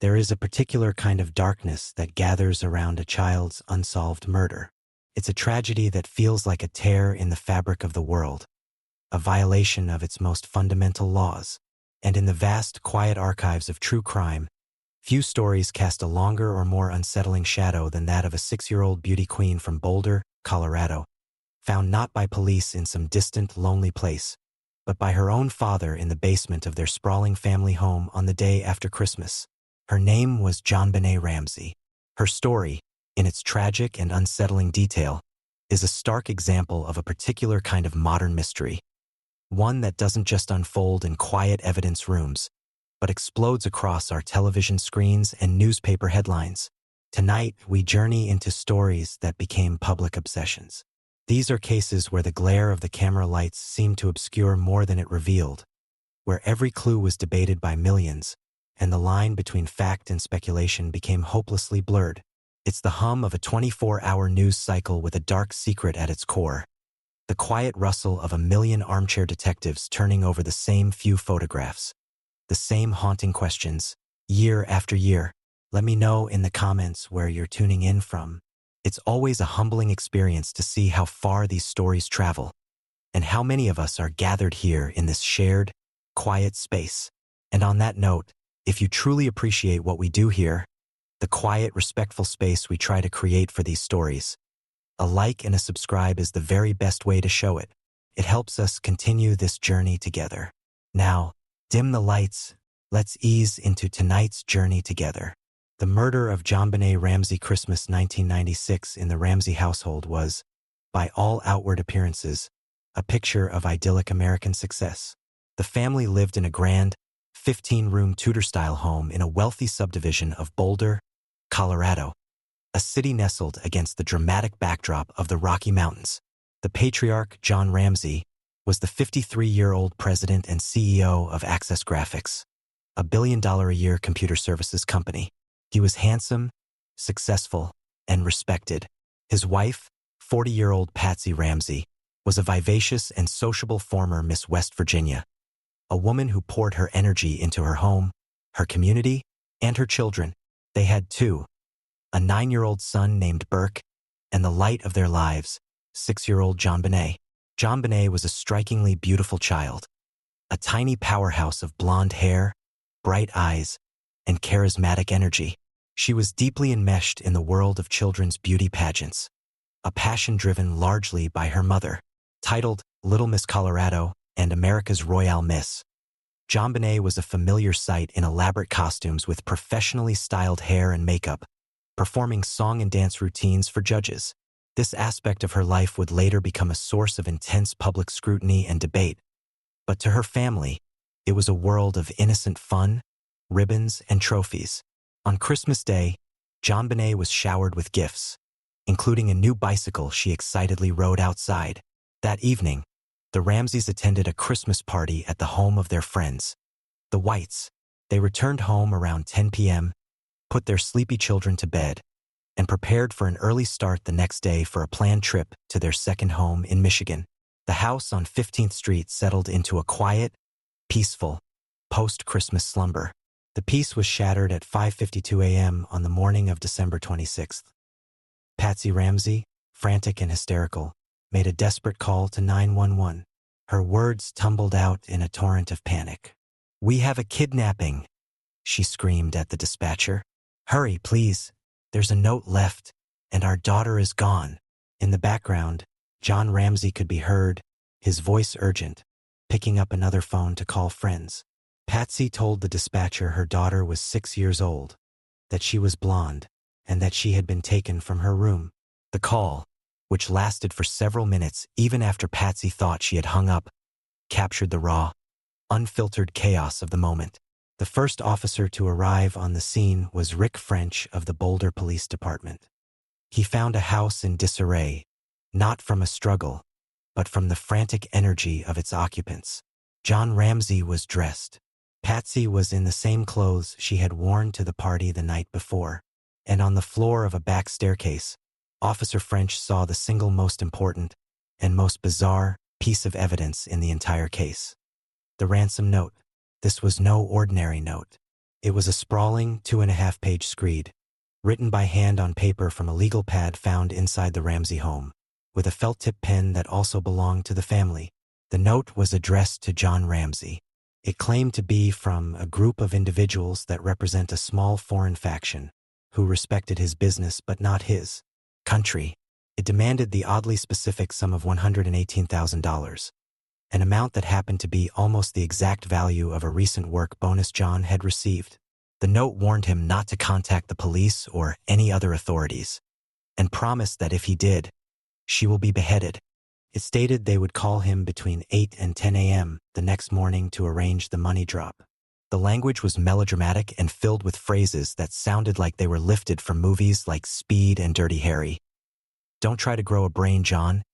There is a particular kind of darkness that gathers around a child's unsolved murder. It's a tragedy that feels like a tear in the fabric of the world, a violation of its most fundamental laws. And in the vast, quiet archives of true crime, few stories cast a longer or more unsettling shadow than that of a 6-year-old beauty queen from Boulder, Colorado, found not by police in some distant, lonely place, but by her own father in the basement of their sprawling family home on the day after Christmas. Her name was JonBenét Ramsey. Her story, in its tragic and unsettling detail, is a stark example of a particular kind of modern mystery, one that doesn't just unfold in quiet evidence rooms, but explodes across our television screens and newspaper headlines. Tonight, we journey into stories that became public obsessions. These are cases where the glare of the camera lights seemed to obscure more than it revealed, where every clue was debated by millions, and the line between fact and speculation became hopelessly blurred. It's the hum of a 24-hour news cycle with a dark secret at its core, the quiet rustle of a million armchair detectives turning over the same few photographs, the same haunting questions, year after year. Let me know in the comments where you're tuning in from. It's always a humbling experience to see how far these stories travel, and how many of us are gathered here in this shared, quiet space. And on that note, if you truly appreciate what we do here, the quiet, respectful space we try to create for these stories, a like and a subscribe is the very best way to show it. It helps us continue this journey together. Now, dim the lights. Let's ease into tonight's journey together. The murder of JonBenét Ramsey, Christmas 1996 in the Ramsey household was, by all outward appearances, a picture of idyllic American success. The family lived in a grand, 15-room Tudor-style home in a wealthy subdivision of Boulder, Colorado, a city nestled against the dramatic backdrop of the Rocky Mountains. The patriarch, John Ramsey, was the 53-year-old president and CEO of Access Graphics, a billion-dollar-a-year computer services company. He was handsome, successful, and respected. His wife, 40-year-old Patsy Ramsey, was a vivacious and sociable former Miss West Virginia, a woman who poured her energy into her home, her community, and her children. They had two, a 9-year-old son named Burke, and the light of their lives, 6-year-old JonBenét. JonBenét was a strikingly beautiful child, a tiny powerhouse of blonde hair, bright eyes, and charismatic energy. She was deeply enmeshed in the world of children's beauty pageants, a passion driven largely by her mother. Titled Little Miss Colorado and America's Royale Miss, JonBenét was a familiar sight in elaborate costumes with professionally styled hair and makeup, performing song and dance routines for judges. This aspect of her life would later become a source of intense public scrutiny and debate. But to her family, it was a world of innocent fun, ribbons, and trophies. On Christmas Day, JonBenét was showered with gifts, including a new bicycle she excitedly rode outside. That evening, the Ramseys attended a Christmas party at the home of their friends, the Whites. They returned home around 10 p.m., put their sleepy children to bed, and prepared for an early start the next day for a planned trip to their second home in Michigan. The house on 15th Street settled into a quiet, peaceful, post-Christmas slumber. The peace was shattered at 5:52 a.m. on the morning of December 26th. Patsy Ramsey, frantic and hysterical, made a desperate call to 911. Her words tumbled out in a torrent of panic. "We have a kidnapping," she screamed at the dispatcher. "Hurry, please. There's a note left, and our daughter is gone." In the background, John Ramsey could be heard, his voice urgent, picking up another phone to call friends. Patsy told the dispatcher her daughter was 6 years old, that she was blonde, and that she had been taken from her room. The call, which lasted for several minutes even after Patsy thought she had hung up, captured the raw, unfiltered chaos of the moment. The first officer to arrive on the scene was Rick French of the Boulder Police Department. He found a house in disarray, not from a struggle, but from the frantic energy of its occupants. John Ramsey was dressed. Patsy was in the same clothes she had worn to the party the night before, and on the floor of a back staircase, Officer French saw the single most important and most bizarre piece of evidence in the entire case: the ransom note. This was no ordinary note. It was a sprawling 2.5-page screed, written by hand on paper from a legal pad found inside the Ramsey home, with a felt-tip pen that also belonged to the family. The note was addressed to John Ramsey. It claimed to be from a group of individuals that represent a small foreign faction, who respected his business but not his country. It demanded the oddly specific sum of $118,000, an amount that happened to be almost the exact value of a recent work bonus John had received. The note warned him not to contact the police or any other authorities, and promised that if he did, she will be beheaded. It stated they would call him between 8 and 10 a.m. the next morning to arrange the money drop. The language was melodramatic and filled with phrases that sounded like they were lifted from movies like Speed and Dirty Harry. "Don't try to grow a brain, John,"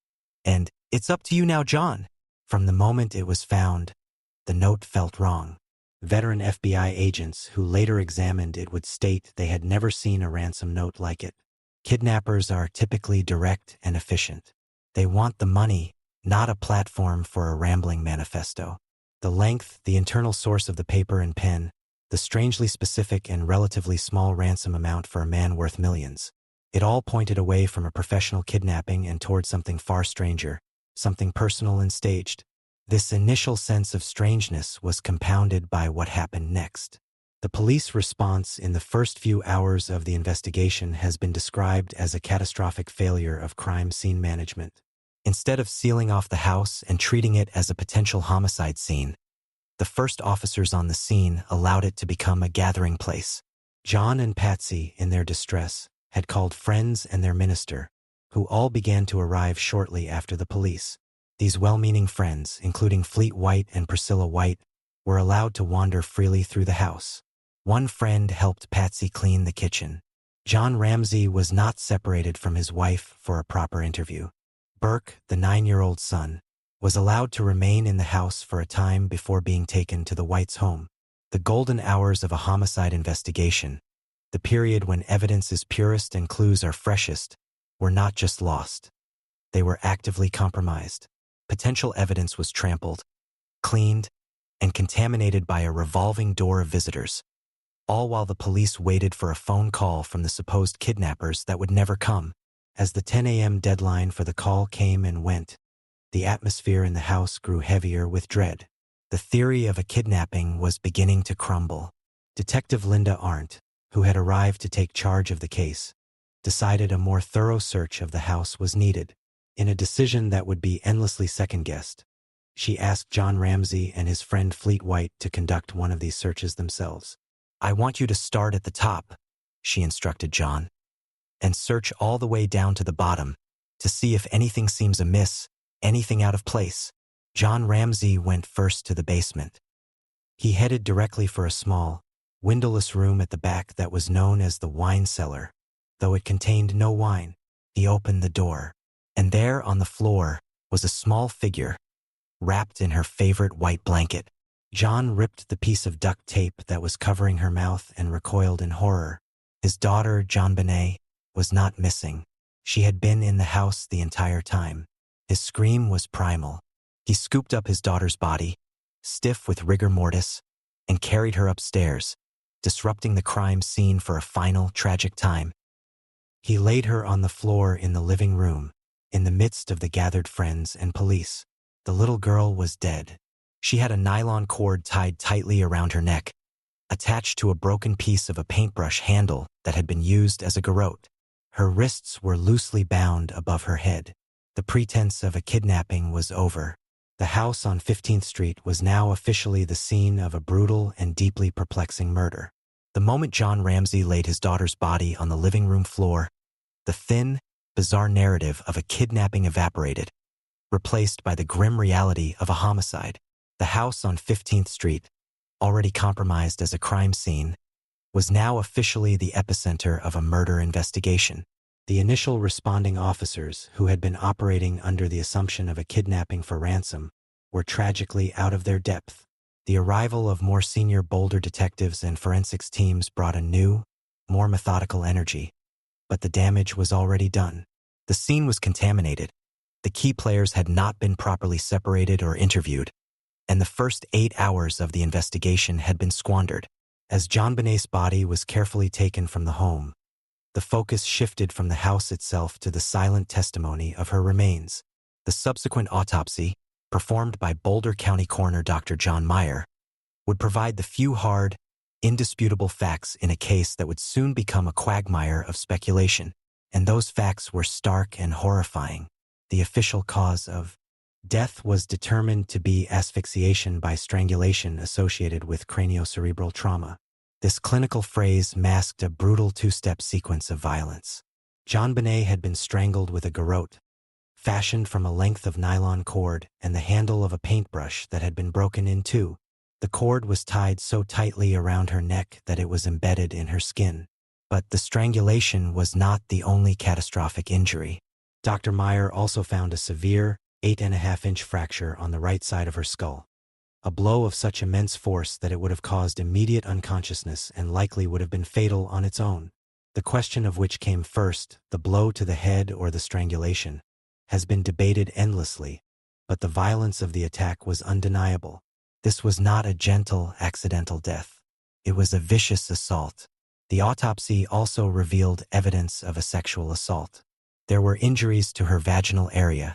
and "It's up to you now, John." From the moment it was found, the note felt wrong. Veteran FBI agents who later examined it would state they had never seen a ransom note like it. Kidnappers are typically direct and efficient. They want the money, not a platform for a rambling manifesto. The length, the internal source of the paper and pen, the strangely specific and relatively small ransom amount for a man worth millions. It all pointed away from a professional kidnapping and toward something far stranger, something personal and staged. This initial sense of strangeness was compounded by what happened next. The police response in the first few hours of the investigation has been described as a catastrophic failure of crime scene management. Instead of sealing off the house and treating it as a potential homicide scene, the first officers on the scene allowed it to become a gathering place. John and Patsy, in their distress, had called friends and their minister, who all began to arrive shortly after the police. These well-meaning friends, including Fleet White and Priscilla White, were allowed to wander freely through the house. One friend helped Patsy clean the kitchen. John Ramsey was not separated from his wife for a proper interview. Burke, the 9-year-old son, was allowed to remain in the house for a time before being taken to the Whites' home. The golden hours of a homicide investigation, the period when evidence is purest and clues are freshest, were not just lost. They were actively compromised. Potential evidence was trampled, cleaned, and contaminated by a revolving door of visitors, all while the police waited for a phone call from the supposed kidnappers that would never come. As the 10 a.m. deadline for the call came and went, the atmosphere in the house grew heavier with dread. The theory of a kidnapping was beginning to crumble. Detective Linda Arndt, who had arrived to take charge of the case, decided a more thorough search of the house was needed. In a decision that would be endlessly second-guessed, she asked John Ramsey and his friend Fleet White to conduct one of these searches themselves. "I want you to start at the top," she instructed John, "and search all the way down to the bottom to see if anything seems amiss, anything out of place." John Ramsey went first to the basement. He headed directly for a small, windowless room at the back that was known as the wine cellar. Though it contained no wine, he opened the door, and there on the floor was a small figure, wrapped in her favorite white blanket. John ripped the piece of duct tape that was covering her mouth and recoiled in horror. His daughter, JonBenét, was not missing. She had been in the house the entire time. His scream was primal. He scooped up his daughter's body, stiff with rigor mortis, and carried her upstairs, disrupting the crime scene for a final, tragic time. He laid her on the floor in the living room, in the midst of the gathered friends and police. The little girl was dead. She had a nylon cord tied tightly around her neck, attached to a broken piece of a paintbrush handle that had been used as a garrote. Her wrists were loosely bound above her head. The pretense of a kidnapping was over. The house on 15th Street was now officially the scene of a brutal and deeply perplexing murder. The moment John Ramsey laid his daughter's body on the living room floor, the thin, bizarre narrative of a kidnapping evaporated, replaced by the grim reality of a homicide. The house on 15th Street, already compromised as a crime scene, was now officially the epicenter of a murder investigation. The initial responding officers, who had been operating under the assumption of a kidnapping for ransom, were tragically out of their depth. The arrival of more senior Boulder detectives and forensics teams brought a new, more methodical energy, but the damage was already done. The scene was contaminated. The key players had not been properly separated or interviewed, and the first 8 hours of the investigation had been squandered. As JonBenét's body was carefully taken from the home, the focus shifted from the house itself to the silent testimony of her remains. The subsequent autopsy, performed by Boulder County Coroner Dr. John Meyer, would provide the few hard, indisputable facts in a case that would soon become a quagmire of speculation. And those facts were stark and horrifying. The official cause of death was determined to be asphyxiation by strangulation associated with craniocerebral trauma. This clinical phrase masked a brutal two-step sequence of violence. JonBenét had been strangled with a garrote, fashioned from a length of nylon cord and the handle of a paintbrush that had been broken in two. The cord was tied so tightly around her neck that it was embedded in her skin. But the strangulation was not the only catastrophic injury. Dr. Meyer also found a severe 8.5-inch fracture on the right side of her skull, a blow of such immense force that it would have caused immediate unconsciousness and likely would have been fatal on its own. The question of which came first, the blow to the head or the strangulation, has been debated endlessly, but the violence of the attack was undeniable. This was not a gentle, accidental death. It was a vicious assault. The autopsy also revealed evidence of a sexual assault. There were injuries to her vaginal area,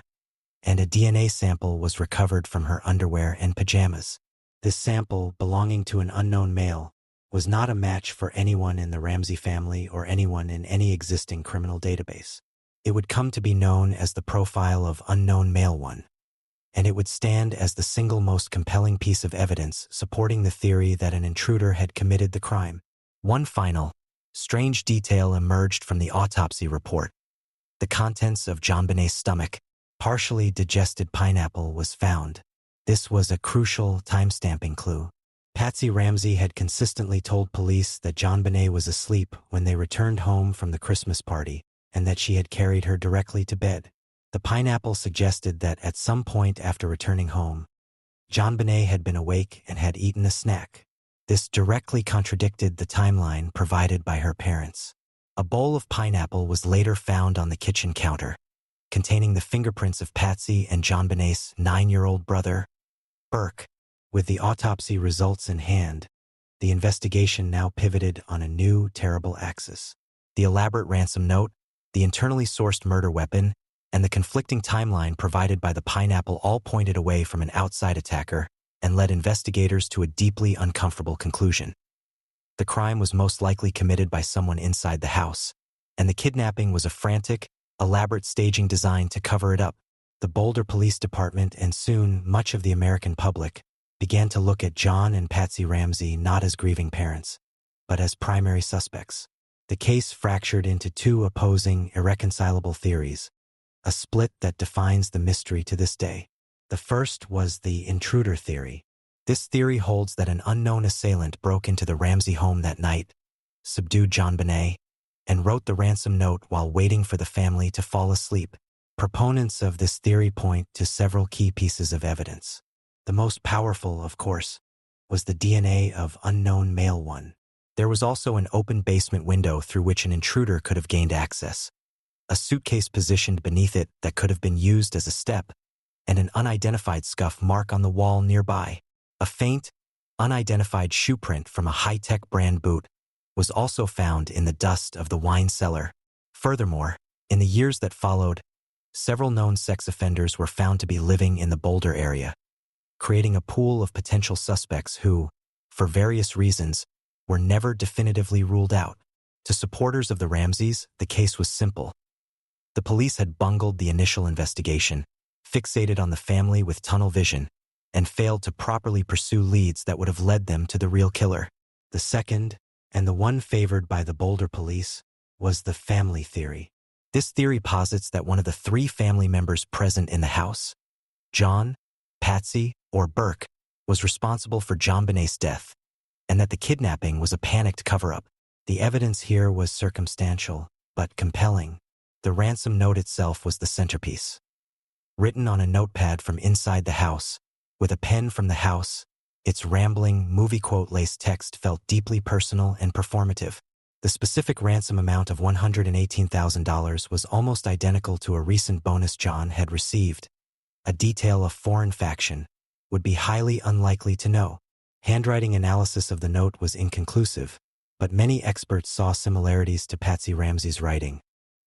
and a DNA sample was recovered from her underwear and pajamas. This sample, belonging to an unknown male, was not a match for anyone in the Ramsey family or anyone in any existing criminal database. It would come to be known as the profile of unknown male 1, and it would stand as the single most compelling piece of evidence supporting the theory that an intruder had committed the crime. One final, strange detail emerged from the autopsy report. The contents of JonBenét's stomach, partially digested pineapple, was found. This was a crucial time-stamping clue. Patsy Ramsey had consistently told police that JonBenét was asleep when they returned home from the Christmas party and that she had carried her directly to bed. The pineapple suggested that at some point after returning home, JonBenét had been awake and had eaten a snack. This directly contradicted the timeline provided by her parents. A bowl of pineapple was later found on the kitchen counter, containing the fingerprints of Patsy and JonBenét's 9-year-old brother, Burke. With the autopsy results in hand, the investigation now pivoted on a new, terrible axis. The elaborate ransom note, the internally sourced murder weapon, and the conflicting timeline provided by the pineapple all pointed away from an outside attacker and led investigators to a deeply uncomfortable conclusion. The crime was most likely committed by someone inside the house, and the kidnapping was a frantic, elaborate staging designed to cover it up. The Boulder Police Department and soon much of the American public began to look at John and Patsy Ramsey not as grieving parents, but as primary suspects. The case fractured into two opposing, irreconcilable theories, a split that defines the mystery to this day. The first was the intruder theory. This theory holds that an unknown assailant broke into the Ramsey home that night, subdued JonBenét, and wrote the ransom note while waiting for the family to fall asleep. Proponents of this theory point to several key pieces of evidence. The most powerful, of course, was the DNA of unknown male 1. There was also an open basement window through which an intruder could have gained access, a suitcase positioned beneath it that could have been used as a step, and an unidentified scuff mark on the wall nearby. A faint, unidentified shoe print from a high-tech brand boot was also found in the dust of the wine cellar. Furthermore, in the years that followed, several known sex offenders were found to be living in the Boulder area, creating a pool of potential suspects who, for various reasons, were never definitively ruled out. To supporters of the Ramseys, the case was simple. The police had bungled the initial investigation, fixated on the family with tunnel vision, and failed to properly pursue leads that would have led them to the real killer. The second, and the one favored by the Boulder police, was the family theory. This theory posits that one of the 3 family members present in the house, John, Patsy, or Burke, was responsible for JonBenét's death, and that the kidnapping was a panicked cover-up. The evidence here was circumstantial, but compelling. The ransom note itself was the centerpiece. Written on a notepad from inside the house, with a pen from the house, its rambling, movie quote-laced text felt deeply personal and performative. The specific ransom amount of $118,000 was almost identical to a recent bonus John had received. A detail a foreign faction would be highly unlikely to know. Handwriting analysis of the note was inconclusive, but many experts saw similarities to Patsy Ramsey's writing,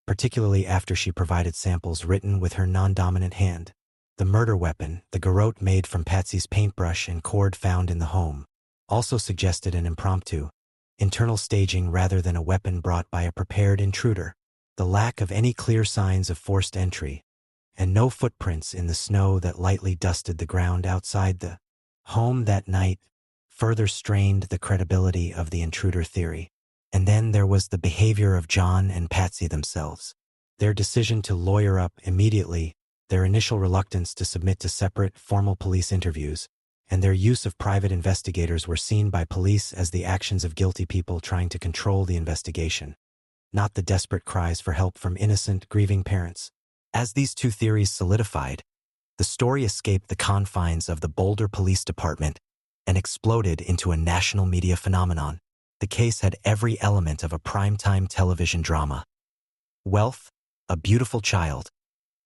particularly after she provided samples written with her non-dominant hand. The murder weapon, the garrote made from Patsy's paintbrush and cord found in the home, also suggested an impromptu, internal staging rather than a weapon brought by a prepared intruder. The lack of any clear signs of forced entry, and no footprints in the snow that lightly dusted the ground outside the home that night, further strained the credibility of the intruder theory. And then there was the behavior of John and Patsy themselves. Their decision to lawyer up immediately, their initial reluctance to submit to separate, formal police interviews, and their use of private investigators were seen by police as the actions of guilty people trying to control the investigation, not the desperate cries for help from innocent, grieving parents. As these two theories solidified, the story escaped the confines of the Boulder Police Department and exploded into a national media phenomenon. The case had every element of a primetime television drama. Wealth, a beautiful child,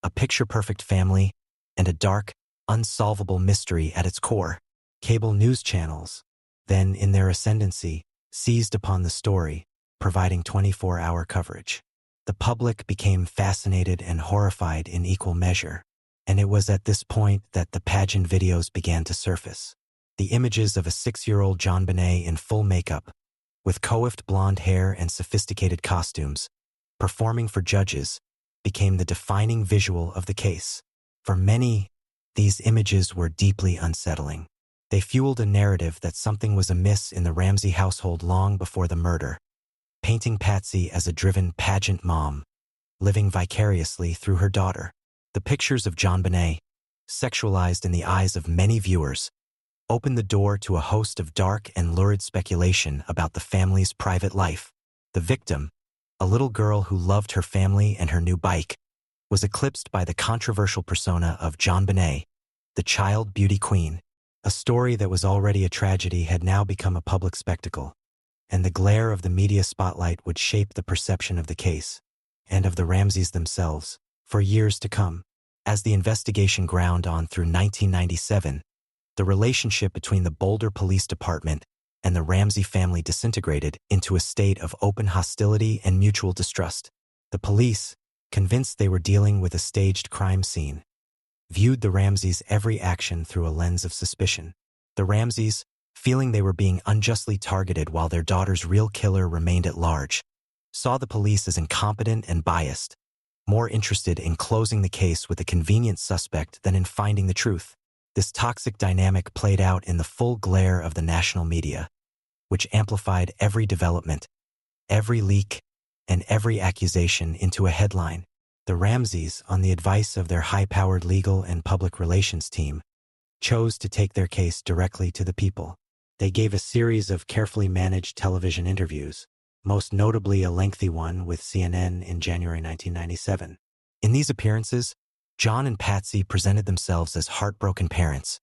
a picture-perfect family, and a dark, unsolvable mystery at its core. Cable news channels, then in their ascendancy, seized upon the story, providing 24-hour coverage. The public became fascinated and horrified in equal measure, and it was at this point that the pageant videos began to surface. The images of a 6-year-old JonBenét in full makeup, with coiffed blonde hair and sophisticated costumes, performing for judges, became the defining visual of the case. For many, these images were deeply unsettling. They fueled a narrative that something was amiss in the Ramsey household long before the murder, painting Patsy as a driven pageant mom, living vicariously through her daughter. The pictures of JonBenét, sexualized in the eyes of many viewers, opened the door to a host of dark and lurid speculation about the family's private life. The victim, a little girl who loved her family and her new bike, was eclipsed by the controversial persona of JonBenét, the child beauty queen. A story that was already a tragedy had now become a public spectacle, and the glare of the media spotlight would shape the perception of the case, and of the Ramseys themselves, for years to come. As the investigation ground on through 1997, the relationship between the Boulder Police Department and the Ramsey family disintegrated into a state of open hostility and mutual distrust. The police, convinced they were dealing with a staged crime scene, viewed the Ramseys' every action through a lens of suspicion. The Ramseys, feeling they were being unjustly targeted while their daughter's real killer remained at large, saw the police as incompetent and biased, more interested in closing the case with a convenient suspect than in finding the truth. This toxic dynamic played out in the full glare of the national media, which amplified every development, every leak, and every accusation into a headline. The Ramseys, on the advice of their high-powered legal and public relations team, chose to take their case directly to the people. They gave a series of carefully managed television interviews, most notably a lengthy one with CNN in January 1997. In these appearances, John and Patsy presented themselves as heartbroken parents,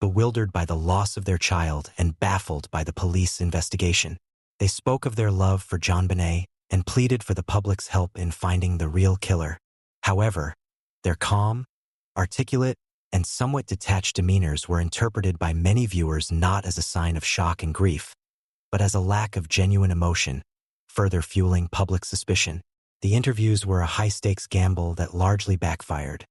bewildered by the loss of their child and baffled by the police investigation. They spoke of their love for JonBenét and pleaded for the public's help in finding the real killer. However, their calm, articulate, and somewhat detached demeanors were interpreted by many viewers not as a sign of shock and grief, but as a lack of genuine emotion, further fueling public suspicion. The interviews were a high-stakes gamble that largely backfired,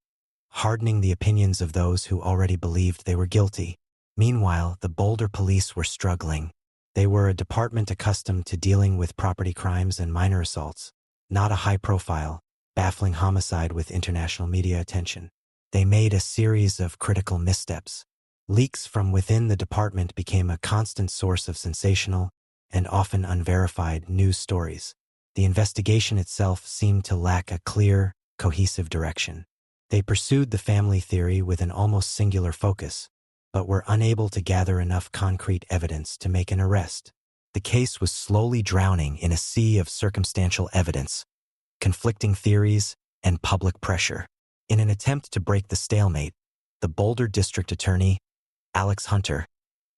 hardening the opinions of those who already believed they were guilty. Meanwhile, the Boulder police were struggling. They were a department accustomed to dealing with property crimes and minor assaults, not a high-profile, baffling homicide with international media attention. They made a series of critical missteps. Leaks from within the department became a constant source of sensational and often unverified news stories. The investigation itself seemed to lack a clear, cohesive direction. They pursued the family theory with an almost singular focus, but were unable to gather enough concrete evidence to make an arrest. The case was slowly drowning in a sea of circumstantial evidence, conflicting theories, and public pressure. In an attempt to break the stalemate, the Boulder District Attorney, Alex Hunter,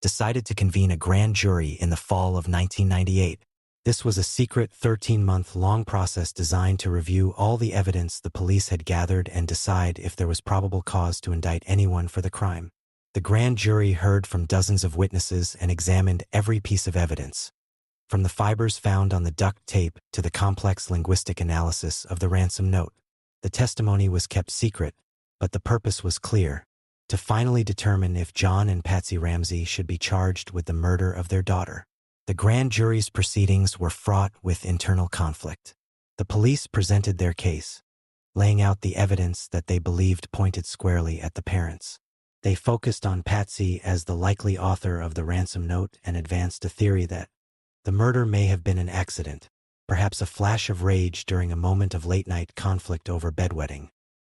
decided to convene a grand jury in the fall of 1998. This was a secret 13-month-long process designed to review all the evidence the police had gathered and decide if there was probable cause to indict anyone for the crime. The grand jury heard from dozens of witnesses and examined every piece of evidence, from the fibers found on the duct tape to the complex linguistic analysis of the ransom note. The testimony was kept secret, but the purpose was clear: to finally determine if John and Patsy Ramsey should be charged with the murder of their daughter. The grand jury's proceedings were fraught with internal conflict. The police presented their case, laying out the evidence that they believed pointed squarely at the parents. They focused on Patsy as the likely author of the ransom note and advanced a theory that the murder may have been an accident, perhaps a flash of rage during a moment of late-night conflict over bedwetting,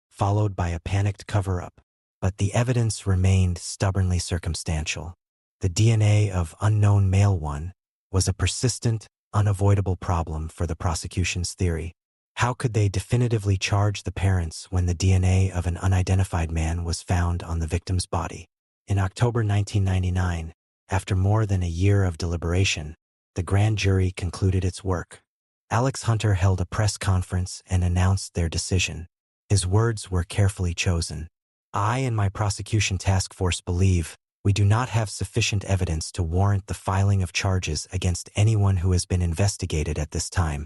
followed by a panicked cover-up. But the evidence remained stubbornly circumstantial. The DNA of unknown male one was a persistent, unavoidable problem for the prosecution's theory. How could they definitively charge the parents when the DNA of an unidentified man was found on the victim's body? In October 1999, after more than a year of deliberation, the grand jury concluded its work. Alex Hunter held a press conference and announced their decision. His words were carefully chosen. "I and my prosecution task force believe we do not have sufficient evidence to warrant the filing of charges against anyone who has been investigated at this time,"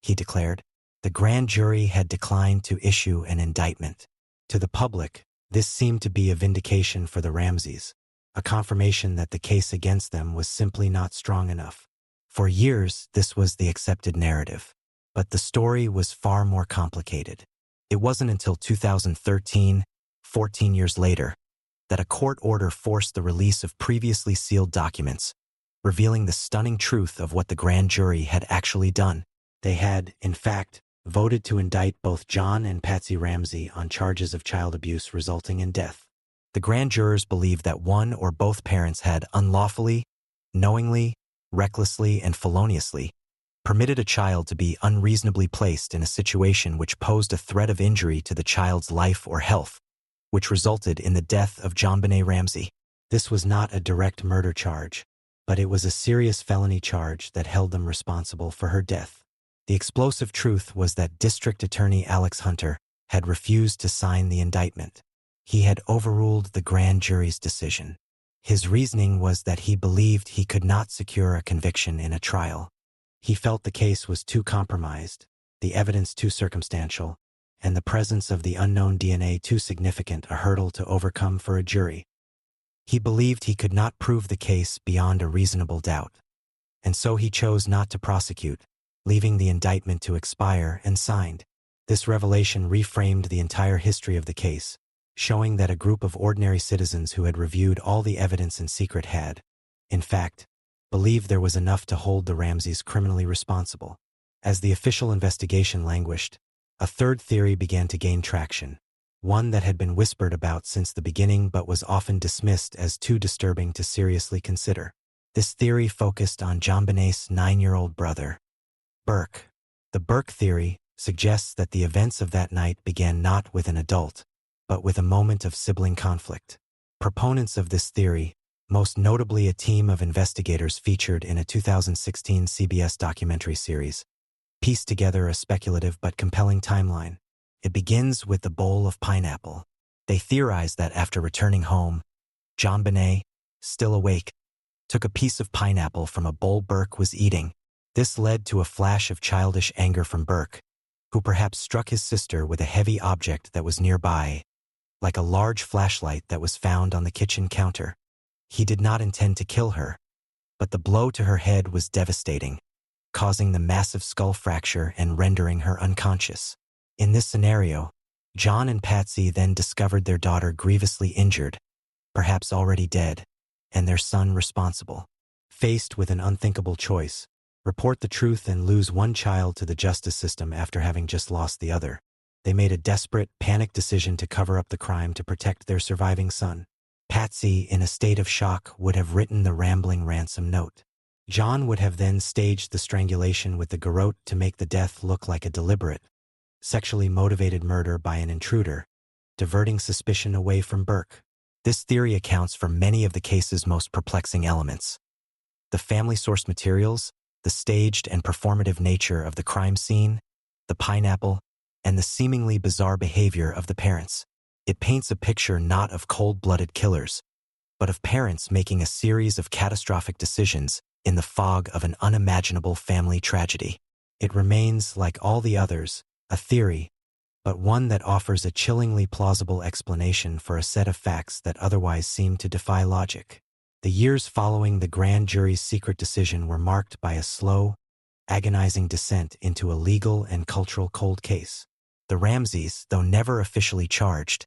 he declared. The grand jury had declined to issue an indictment. To the public, this seemed to be a vindication for the Ramseys, a confirmation that the case against them was simply not strong enough. For years, this was the accepted narrative. But the story was far more complicated. It wasn't until 2013, 14 years later, that a court order forced the release of previously sealed documents, revealing the stunning truth of what the grand jury had actually done. They had, in fact, voted to indict both John and Patsy Ramsey on charges of child abuse resulting in death. The grand jurors believed that one or both parents had unlawfully, knowingly, recklessly, and feloniously permitted a child to be unreasonably placed in a situation which posed a threat of injury to the child's life or health, which resulted in the death of JonBenét Ramsey. This was not a direct murder charge, but it was a serious felony charge that held them responsible for her death. The explosive truth was that District Attorney Alex Hunter had refused to sign the indictment. He had overruled the grand jury's decision. His reasoning was that he believed he could not secure a conviction in a trial. He felt the case was too compromised, the evidence too circumstantial, and the presence of the unknown DNA too significant a hurdle to overcome for a jury. He believed he could not prove the case beyond a reasonable doubt, and so he chose not to prosecute, leaving the indictment to expire and signed. This revelation reframed the entire history of the case, showing that a group of ordinary citizens who had reviewed all the evidence in secret had, in fact, believed there was enough to hold the Ramseys criminally responsible. As the official investigation languished, a third theory began to gain traction, one that had been whispered about since the beginning but was often dismissed as too disturbing to seriously consider. This theory focused on JonBenét's 9-year-old brother, Burke. The Burke theory suggests that the events of that night began not with an adult, but with a moment of sibling conflict. Proponents of this theory, most notably a team of investigators featured in a 2016 CBS documentary series, pieced together a speculative but compelling timeline. It begins with the bowl of pineapple. They theorized that after returning home, JonBenét, still awake, took a piece of pineapple from a bowl Burke was eating. This led to a flash of childish anger from Burke, who perhaps struck his sister with a heavy object that was nearby, like a large flashlight that was found on the kitchen counter. He did not intend to kill her, but the blow to her head was devastating, causing the massive skull fracture and rendering her unconscious. In this scenario, John and Patsy then discovered their daughter grievously injured, perhaps already dead, and their son responsible. Faced with an unthinkable choice, report the truth and lose one child to the justice system after having just lost the other, they made a desperate, panicked decision to cover up the crime to protect their surviving son. Patsy, in a state of shock, would have written the rambling ransom note. John would have then staged the strangulation with the garrote to make the death look like a deliberate, sexually motivated murder by an intruder, diverting suspicion away from Burke. This theory accounts for many of the case's most perplexing elements: the family source materials, the staged and performative nature of the crime scene, the pineapple, and the seemingly bizarre behavior of the parents. It paints a picture not of cold-blooded killers, but of parents making a series of catastrophic decisions in the fog of an unimaginable family tragedy. It remains, like all the others, a theory, but one that offers a chillingly plausible explanation for a set of facts that otherwise seem to defy logic. The years following the grand jury's secret decision were marked by a slow, agonizing descent into a legal and cultural cold case. The Ramseys, though never officially charged,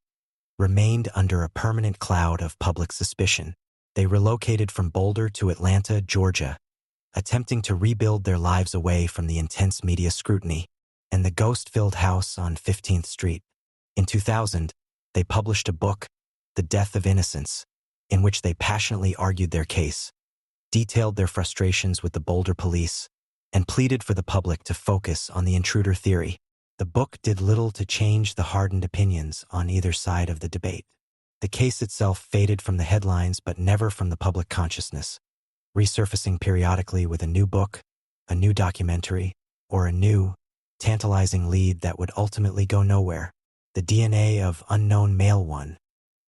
remained under a permanent cloud of public suspicion. They relocated from Boulder to Atlanta, Georgia, attempting to rebuild their lives away from the intense media scrutiny and the ghost-filled house on 15th Street. In 2000, they published a book, The Death of Innocence, in which they passionately argued their case, detailed their frustrations with the Boulder police, and pleaded for the public to focus on the intruder theory. The book did little to change the hardened opinions on either side of the debate. The case itself faded from the headlines but never from the public consciousness, resurfacing periodically with a new book, a new documentary, or a new, tantalizing lead that would ultimately go nowhere. The DNA of unknown male 1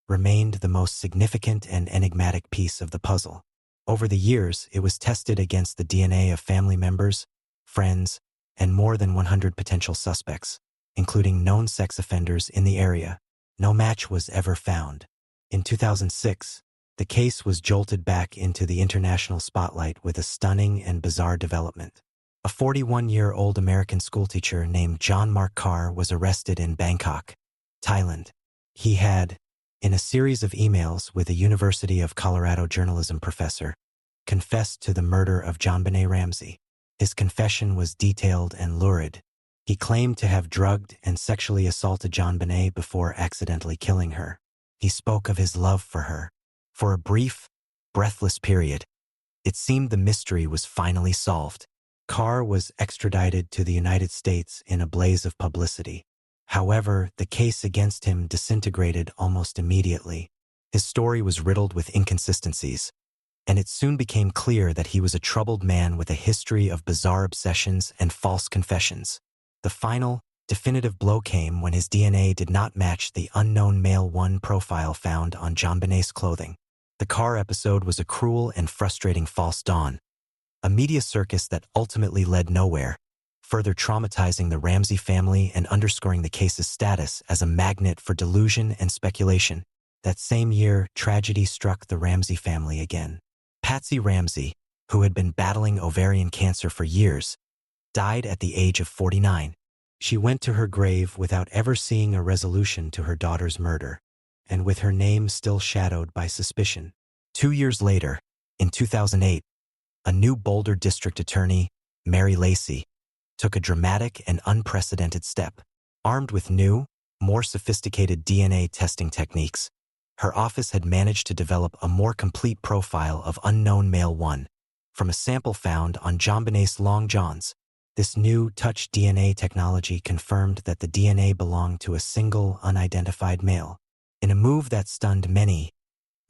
remained the most significant and enigmatic piece of the puzzle. Over the years, it was tested against the DNA of family members, friends, and more than 100 potential suspects, including known sex offenders in the area. No match was ever found. In 2006, the case was jolted back into the international spotlight with a stunning and bizarre development. A 41-year-old American schoolteacher named John Mark Carr was arrested in Bangkok, Thailand. He had, in a series of emails with a University of Colorado journalism professor, confessed to the murder of JonBenét Ramsey. His confession was detailed and lurid. He claimed to have drugged and sexually assaulted JonBenét before accidentally killing her. He spoke of his love for her. For a brief, breathless period, it seemed the mystery was finally solved. Carr was extradited to the United States in a blaze of publicity. However, the case against him disintegrated almost immediately. His story was riddled with inconsistencies, and it soon became clear that he was a troubled man with a history of bizarre obsessions and false confessions. The final, definitive blow came when his DNA did not match the unknown male 1 profile found on JonBenét's clothing. The Carr episode was a cruel and frustrating false dawn, a media circus that ultimately led nowhere, further traumatizing the Ramsey family and underscoring the case's status as a magnet for delusion and speculation. That same year, tragedy struck the Ramsey family again. Patsy Ramsey, who had been battling ovarian cancer for years, died at the age of 49. She went to her grave without ever seeing a resolution to her daughter's murder, and with her name still shadowed by suspicion. 2 years later, in 2008, a new Boulder district attorney, Mary Lacey, took a dramatic and unprecedented step. Armed with new, more sophisticated DNA testing techniques, her office had managed to develop a more complete profile of unknown male 1 from a sample found on JonBenét's long johns. This new touch DNA technology confirmed that the DNA belonged to a single, unidentified male. In a move that stunned many,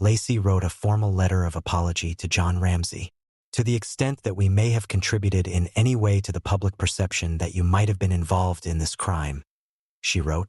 Lacey wrote a formal letter of apology to John Ramsey. To the extent that we may have contributed in any way to the public perception that you might have been involved in this crime, she wrote,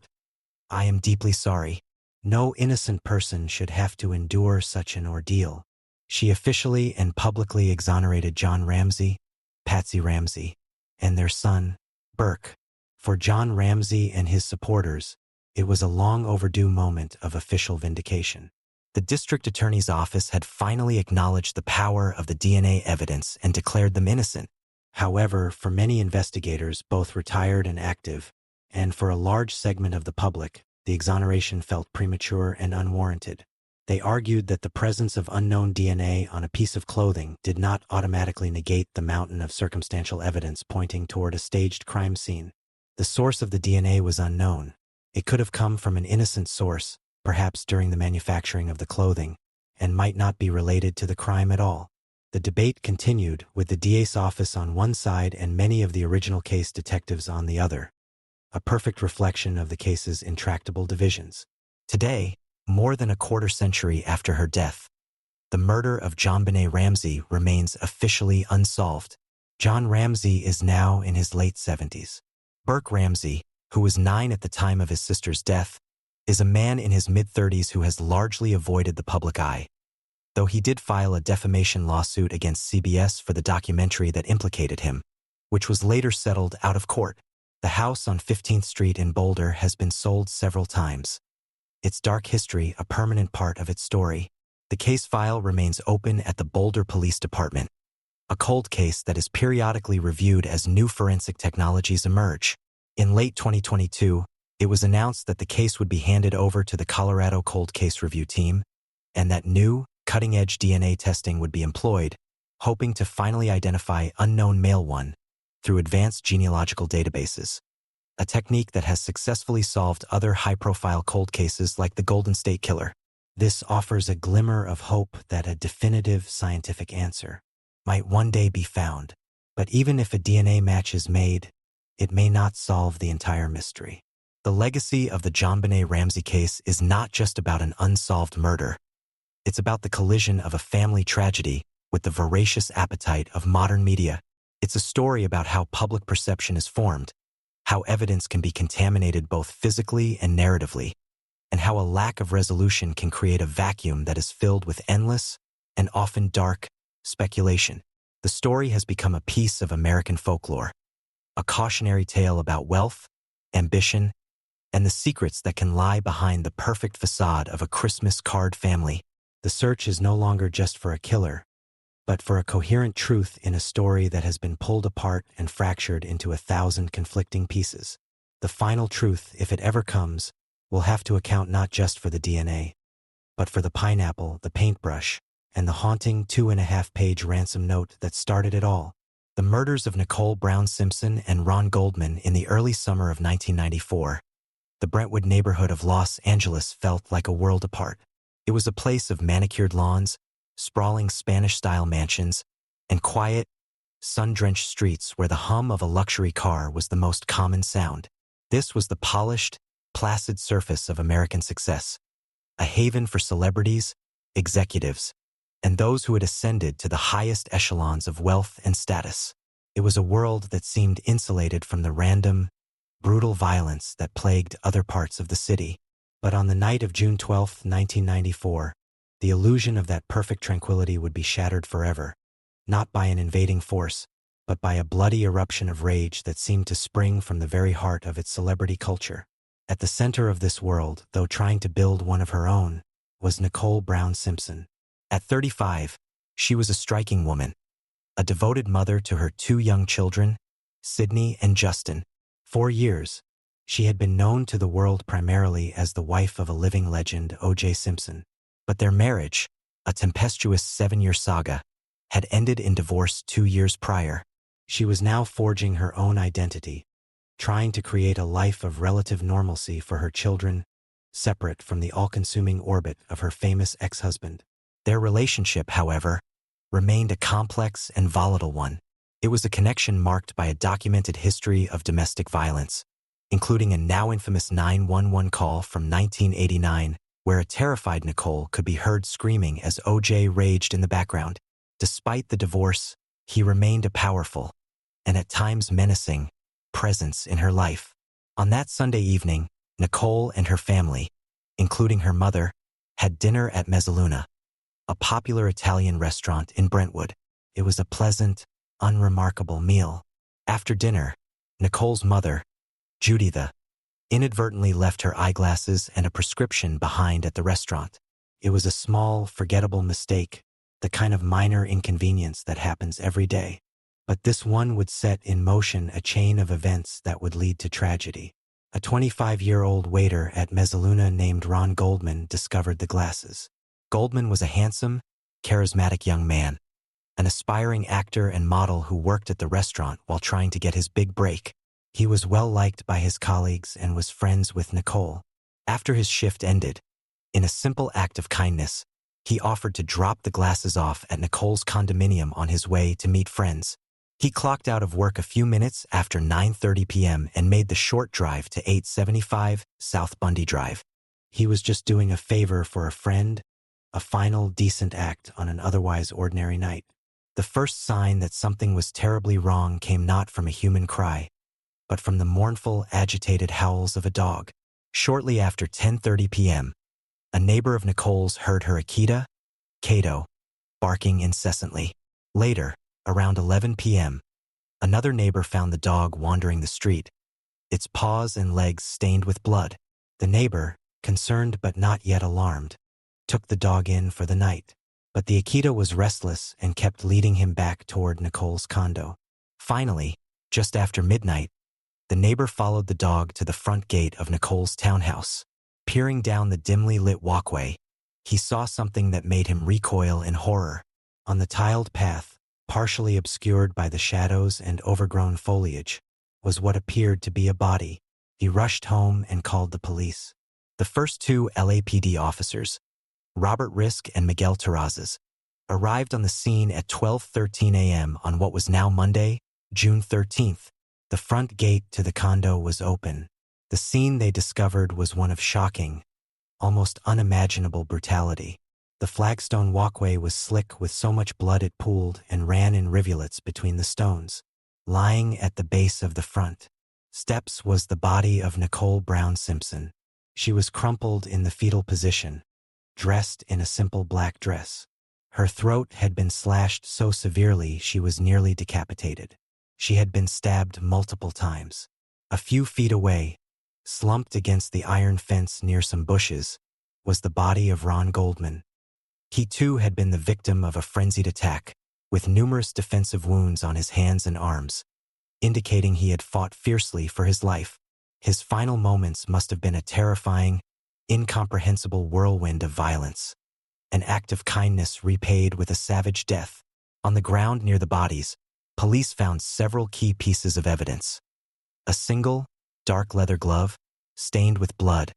I am deeply sorry. No innocent person should have to endure such an ordeal. She officially and publicly exonerated John Ramsey, Patsy Ramsey, and their son, Burke. For John Ramsey and his supporters, it was a long overdue moment of official vindication. The district attorney's office had finally acknowledged the power of the DNA evidence and declared them innocent. However, for many investigators, both retired and active, and for a large segment of the public, the exoneration felt premature and unwarranted. They argued that the presence of unknown DNA on a piece of clothing did not automatically negate the mountain of circumstantial evidence pointing toward a staged crime scene. The source of the DNA was unknown. It could have come from an innocent source, perhaps during the manufacturing of the clothing, and might not be related to the crime at all. The debate continued, with the DA's office on one side and many of the original case detectives on the other, a perfect reflection of the case's intractable divisions. Today, more than a quarter century after her death, the murder of JonBenét Ramsey remains officially unsolved. John Ramsey is now in his late 70s. Burke Ramsey, who was 9 at the time of his sister's death, is a man in his mid-30s who has largely avoided the public eye. though he did file a defamation lawsuit against CBS for the documentary that implicated him, which was later settled out of court. The house on 15th Street in Boulder has been sold several times. Its dark history, a permanent part of its story. The case file remains open at the Boulder Police Department, a cold case that is periodically reviewed as new forensic technologies emerge. In late 2022, it was announced that the case would be handed over to the Colorado Cold Case Review Team, and that new, cutting-edge DNA testing would be employed, hoping to finally identify unknown male one through advanced genealogical databases, a technique that has successfully solved other high-profile cold cases like the Golden State Killer. This offers a glimmer of hope that a definitive scientific answer might one day be found. But even if a DNA match is made, it may not solve the entire mystery. The legacy of the JonBenét Ramsey case is not just about an unsolved murder. It's about the collision of a family tragedy with the voracious appetite of modern media. It's a story about how public perception is formed, how evidence can be contaminated both physically and narratively, and how a lack of resolution can create a vacuum that is filled with endless and often dark speculation. The story has become a piece of American folklore, a cautionary tale about wealth, ambition, and the secrets that can lie behind the perfect facade of a Christmas card family. The search is no longer just for a killer, but for a coherent truth in a story that has been pulled apart and fractured into 1,000 conflicting pieces. The final truth, if it ever comes, will have to account not just for the DNA, but for the pineapple, the paintbrush, and the haunting 2.5-page ransom note that started it all. The murders of Nicole Brown Simpson and Ron Goldman in the early summer of 1994. The Brentwood neighborhood of Los Angeles felt like a world apart. It was a place of manicured lawns, sprawling Spanish-style mansions, and quiet, sun-drenched streets where the hum of a luxury car was the most common sound. This was the polished, placid surface of American success, a haven for celebrities, executives, and those who had ascended to the highest echelons of wealth and status. It was a world that seemed insulated from the random, brutal violence that plagued other parts of the city. But on the night of June 12, 1994, the illusion of that perfect tranquility would be shattered forever, not by an invading force, but by a bloody eruption of rage that seemed to spring from the very heart of its celebrity culture. At the center of this world, though trying to build one of her own, was Nicole Brown Simpson. At 35, she was a striking woman, a devoted mother to her 2 young children, Sydney and Justin. For years, she had been known to the world primarily as the wife of a living legend, O.J. Simpson. But their marriage, a tempestuous 7-year saga, had ended in divorce 2 years prior. She was now forging her own identity, trying to create a life of relative normalcy for her children, separate from the all-consuming orbit of her famous ex-husband. Their relationship, however, remained a complex and volatile one. It was a connection marked by a documented history of domestic violence, including a now infamous 911 call from 1989, where a terrified Nicole could be heard screaming as O.J. raged in the background. Despite the divorce, he remained a powerful, and at times menacing, presence in her life. On that Sunday evening, Nicole and her family, including her mother, had dinner at Mezzaluna, a popular Italian restaurant in Brentwood. It was a pleasant, unremarkable meal. After dinner, Nicole's mother, Juditha, inadvertently left her eyeglasses and a prescription behind at the restaurant. It was a small, forgettable mistake, the kind of minor inconvenience that happens every day. But this one would set in motion a chain of events that would lead to tragedy. A 25-year-old waiter at Mezzaluna named Ron Goldman discovered the glasses. Goldman was a handsome, charismatic young man, an aspiring actor and model who worked at the restaurant while trying to get his big break. He was well-liked by his colleagues and was friends with Nicole. After his shift ended, in a simple act of kindness, he offered to drop the glasses off at Nicole's condominium on his way to meet friends. He clocked out of work a few minutes after 9:30 p.m. and made the short drive to 875 South Bundy Drive. He was just doing a favor for a friend, a final decent act on an otherwise ordinary night. The first sign that something was terribly wrong came not from a human cry, but from the mournful, agitated howls of a dog. Shortly after 10:30 p.m., a neighbor of Nicole's heard her Akita, Cato, barking incessantly. Later, around 11 p.m., another neighbor found the dog wandering the street, its paws and legs stained with blood. The neighbor, concerned but not yet alarmed, took the dog in for the night. But the Akita was restless and kept leading him back toward Nicole's condo. Finally, just after midnight, the neighbor followed the dog to the front gate of Nicole's townhouse. Peering down the dimly lit walkway, he saw something that made him recoil in horror. On the tiled path, partially obscured by the shadows and overgrown foliage, was what appeared to be a body. He rushed home and called the police. The first two LAPD officers, Robert Risk and Miguel Terrazas, arrived on the scene at 12:13 a.m. on what was now Monday, June 13th. The front gate to the condo was open. The scene they discovered was one of shocking, almost unimaginable brutality. The flagstone walkway was slick with so much blood it pooled and ran in rivulets between the stones. Lying at the base of the front steps was the body of Nicole Brown Simpson. She was crumpled in the fetal position, dressed in a simple black dress. Her throat had been slashed so severely she was nearly decapitated. She had been stabbed multiple times. A few feet away, slumped against the iron fence near some bushes, was the body of Ron Goldman. He too had been the victim of a frenzied attack, with numerous defensive wounds on his hands and arms, indicating he had fought fiercely for his life. His final moments must have been a terrifying, incomprehensible whirlwind of violence, an act of kindness repaid with a savage death. On the ground near the bodies, police found several key pieces of evidence: a single, dark leather glove, stained with blood,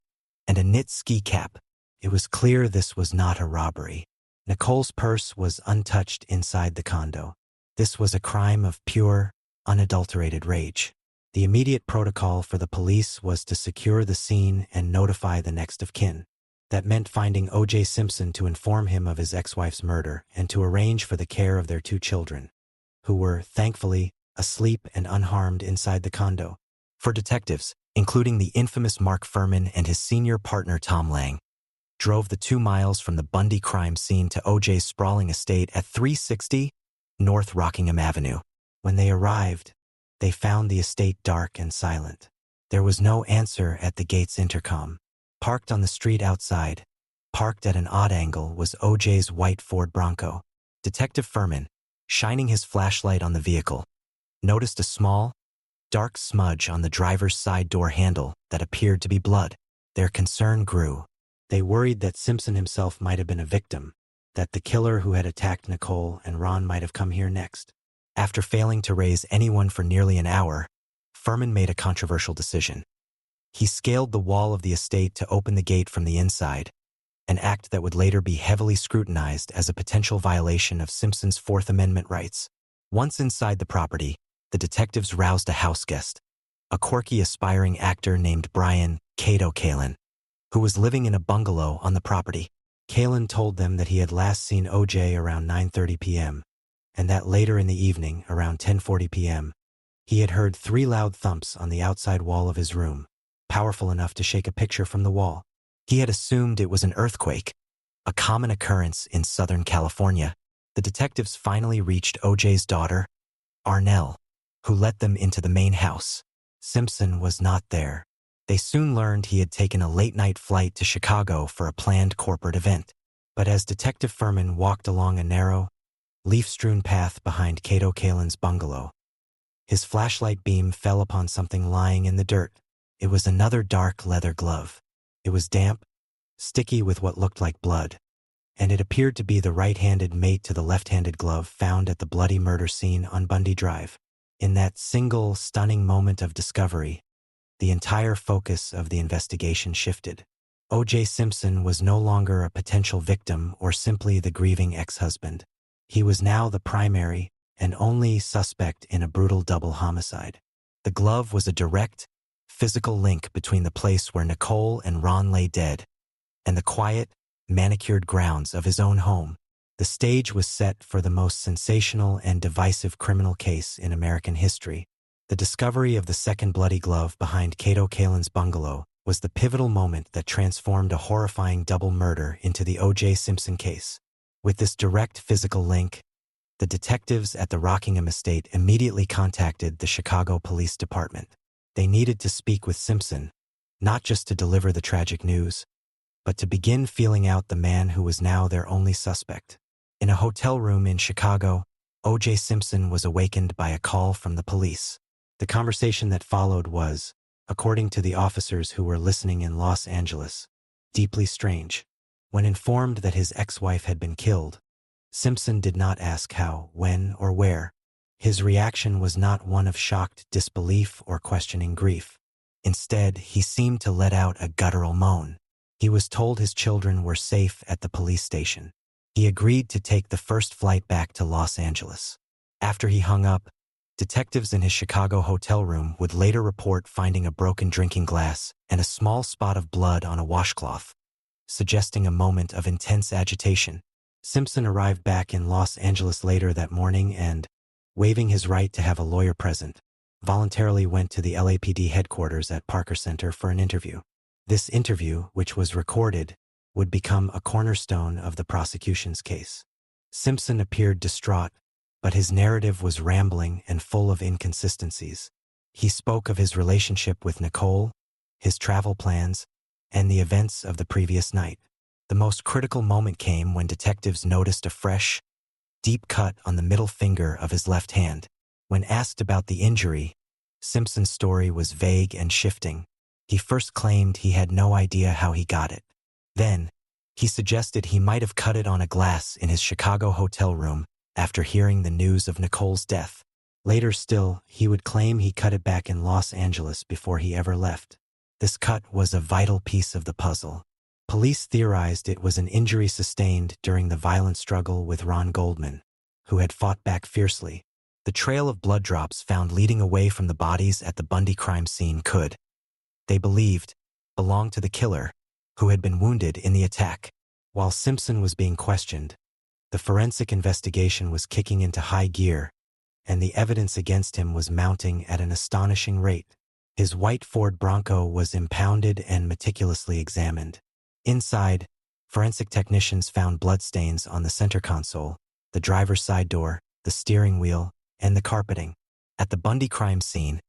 and a knit ski cap. It was clear this was not a robbery. Nicole's purse was untouched inside the condo. This was a crime of pure, unadulterated rage. The immediate protocol for the police was to secure the scene and notify the next of kin. That meant finding O.J. Simpson to inform him of his ex-wife's murder and to arrange for the care of their two children, who were, thankfully, asleep and unharmed inside the condo. For detectives, including the infamous Mark Furman and his senior partner Tom Lang, drove the 2 miles from the Bundy crime scene to O.J.'s sprawling estate at 360 North Rockingham Avenue. When they arrived, they found the estate dark and silent. There was no answer at the gate's intercom. Parked on the street outside, parked at an odd angle, was O.J.'s white Ford Bronco. Detective Furman, shining his flashlight on the vehicle, noticed a small, dark smudge on the driver's side door handle that appeared to be blood. Their concern grew. They worried that Simpson himself might have been a victim, that the killer who had attacked Nicole and Ron might have come here next. After failing to raise anyone for nearly an hour, Furman made a controversial decision. He scaled the wall of the estate to open the gate from the inside, an act that would later be heavily scrutinized as a potential violation of Simpson's Fourth Amendment rights. Once inside the property, the detectives roused a house guest, a quirky aspiring actor named Brian Cato Kalin, who was living in a bungalow on the property. Kalin told them that he had last seen O.J. around 9:30 p.m., and that later in the evening, around 10:40 p.m., he had heard 3 loud thumps on the outside wall of his room, powerful enough to shake a picture from the wall. He had assumed it was an earthquake, a common occurrence in Southern California. The detectives finally reached O.J.'s daughter, Arnell, who let them into the main house. Simpson was not there. They soon learned he had taken a late-night flight to Chicago for a planned corporate event. But as Detective Furman walked along a narrow, leaf-strewn path behind Cato Kalin's bungalow, his flashlight beam fell upon something lying in the dirt. It was another dark leather glove. It was damp, sticky with what looked like blood, and it appeared to be the right-handed mate to the left-handed glove found at the bloody murder scene on Bundy Drive. In that single, stunning moment of discovery, the entire focus of the investigation shifted. O.J. Simpson was no longer a potential victim or simply the grieving ex-husband. He was now the primary and only suspect in a brutal double homicide. The glove was a direct, physical link between the place where Nicole and Ron lay dead and the quiet, manicured grounds of his own home. The stage was set for the most sensational and divisive criminal case in American history. The discovery of the second bloody glove behind Cato Kalin's bungalow was the pivotal moment that transformed a horrifying double murder into the O.J. Simpson case. With this direct physical link, the detectives at the Rockingham estate immediately contacted the Chicago Police Department. They needed to speak with Simpson, not just to deliver the tragic news, but to begin feeling out the man who was now their only suspect. In a hotel room in Chicago, O.J. Simpson was awakened by a call from the police. The conversation that followed was, according to the officers who were listening in Los Angeles, deeply strange. When informed that his ex-wife had been killed, Simpson did not ask how, when, or where. His reaction was not one of shocked disbelief or questioning grief. Instead, he seemed to let out a guttural moan. He was told his children were safe at the police station. He agreed to take the first flight back to Los Angeles. After he hung up, detectives in his Chicago hotel room would later report finding a broken drinking glass and a small spot of blood on a washcloth, suggesting a moment of intense agitation. Simpson arrived back in Los Angeles later that morning and, waiving his right to have a lawyer present, voluntarily went to the LAPD headquarters at Parker Center for an interview. This interview, which was recorded, would become a cornerstone of the prosecution's case. Simpson appeared distraught, but his narrative was rambling and full of inconsistencies. He spoke of his relationship with Nicole, his travel plans, and the events of the previous night. The most critical moment came when detectives noticed a fresh, deep cut on the middle finger of his left hand. When asked about the injury, Simpson's story was vague and shifting. He first claimed he had no idea how he got it. Then, he suggested he might have cut it on a glass in his Chicago hotel room after hearing the news of Nicole's death. Later still, he would claim he cut it back in Los Angeles before he ever left. This cut was a vital piece of the puzzle. Police theorized it was an injury sustained during the violent struggle with Ron Goldman, who had fought back fiercely. The trail of blood drops found leading away from the bodies at the Bundy crime scene could, they believed, belong to the killer, who had been wounded in the attack. While Simpson was being questioned, the forensic investigation was kicking into high gear, and the evidence against him was mounting at an astonishing rate. His white Ford Bronco was impounded and meticulously examined. Inside, forensic technicians found bloodstains on the center console, the driver's side door, the steering wheel, and the carpeting. At the Bundy crime scene,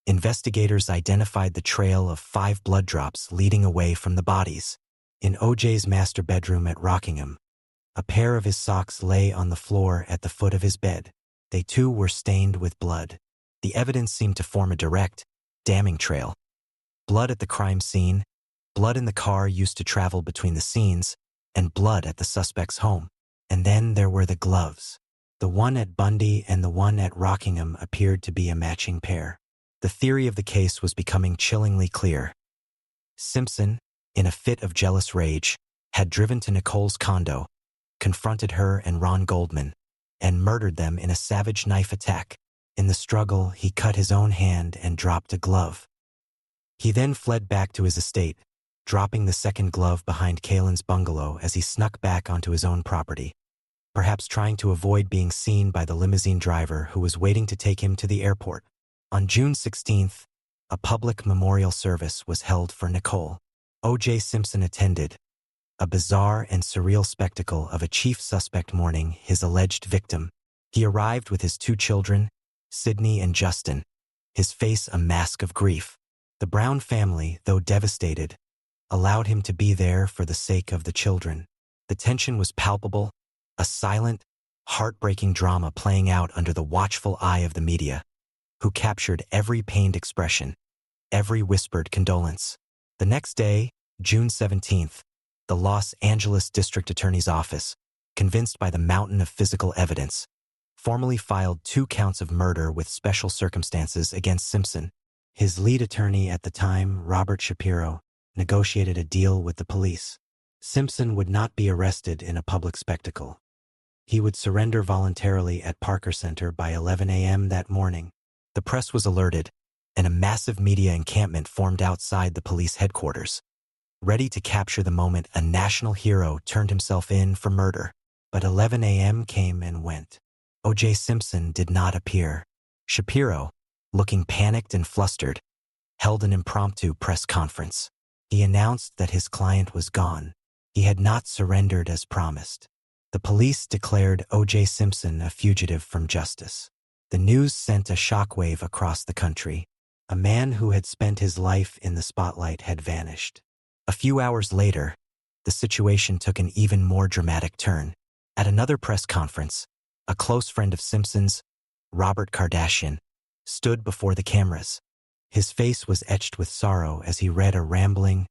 investigators identified the trail of 5 blood drops leading away from the bodies. In O.J.'s master bedroom at Rockingham, a pair of his socks lay on the floor at the foot of his bed. They too were stained with blood. The evidence seemed to form a direct, damning trail. Blood at the crime scene, blood in the car used to travel between the scenes, and blood at the suspect's home. And then there were the gloves. The one at Bundy and the one at Rockingham appeared to be a matching pair. The theory of the case was becoming chillingly clear. Simpson, in a fit of jealous rage, had driven to Nicole's condo, confronted her and Ron Goldman, and murdered them in a savage knife attack. In the struggle, he cut his own hand and dropped a glove. He then fled back to his estate, dropping the second glove behind Kalen's bungalow as he snuck back onto his own property, perhaps trying to avoid being seen by the limousine driver who was waiting to take him to the airport. On June 16th, a public memorial service was held for Nicole. O.J. Simpson attended, a bizarre and surreal spectacle of a chief suspect mourning his alleged victim. He arrived with his 2 children, Sydney and Justin, his face a mask of grief. The Brown family, though devastated, allowed him to be there for the sake of the children. The tension was palpable, a silent, heartbreaking drama playing out under the watchful eye of the media, who captured every pained expression, every whispered condolence. The next day, June 17th, the Los Angeles District Attorney's Office, convinced by the mountain of physical evidence, formally filed 2 counts of murder with special circumstances against Simpson. His lead attorney at the time, Robert Shapiro, negotiated a deal with the police. Simpson would not be arrested in a public spectacle. He would surrender voluntarily at Parker Center by 11 a.m. that morning. The press was alerted, and a massive media encampment formed outside the police headquarters, ready to capture the moment a national hero turned himself in for murder. But 11 a.m. came and went. O.J. Simpson did not appear. Shapiro, looking panicked and flustered, held an impromptu press conference. He announced that his client was gone. He had not surrendered as promised. The police declared O.J. Simpson a fugitive from justice. The news sent a shockwave across the country. A man who had spent his life in the spotlight had vanished. A few hours later, the situation took an even more dramatic turn. At another press conference, a close friend of Simpson's, Robert Kardashian, stood before the cameras. His face was etched with sorrow as he read a rambling,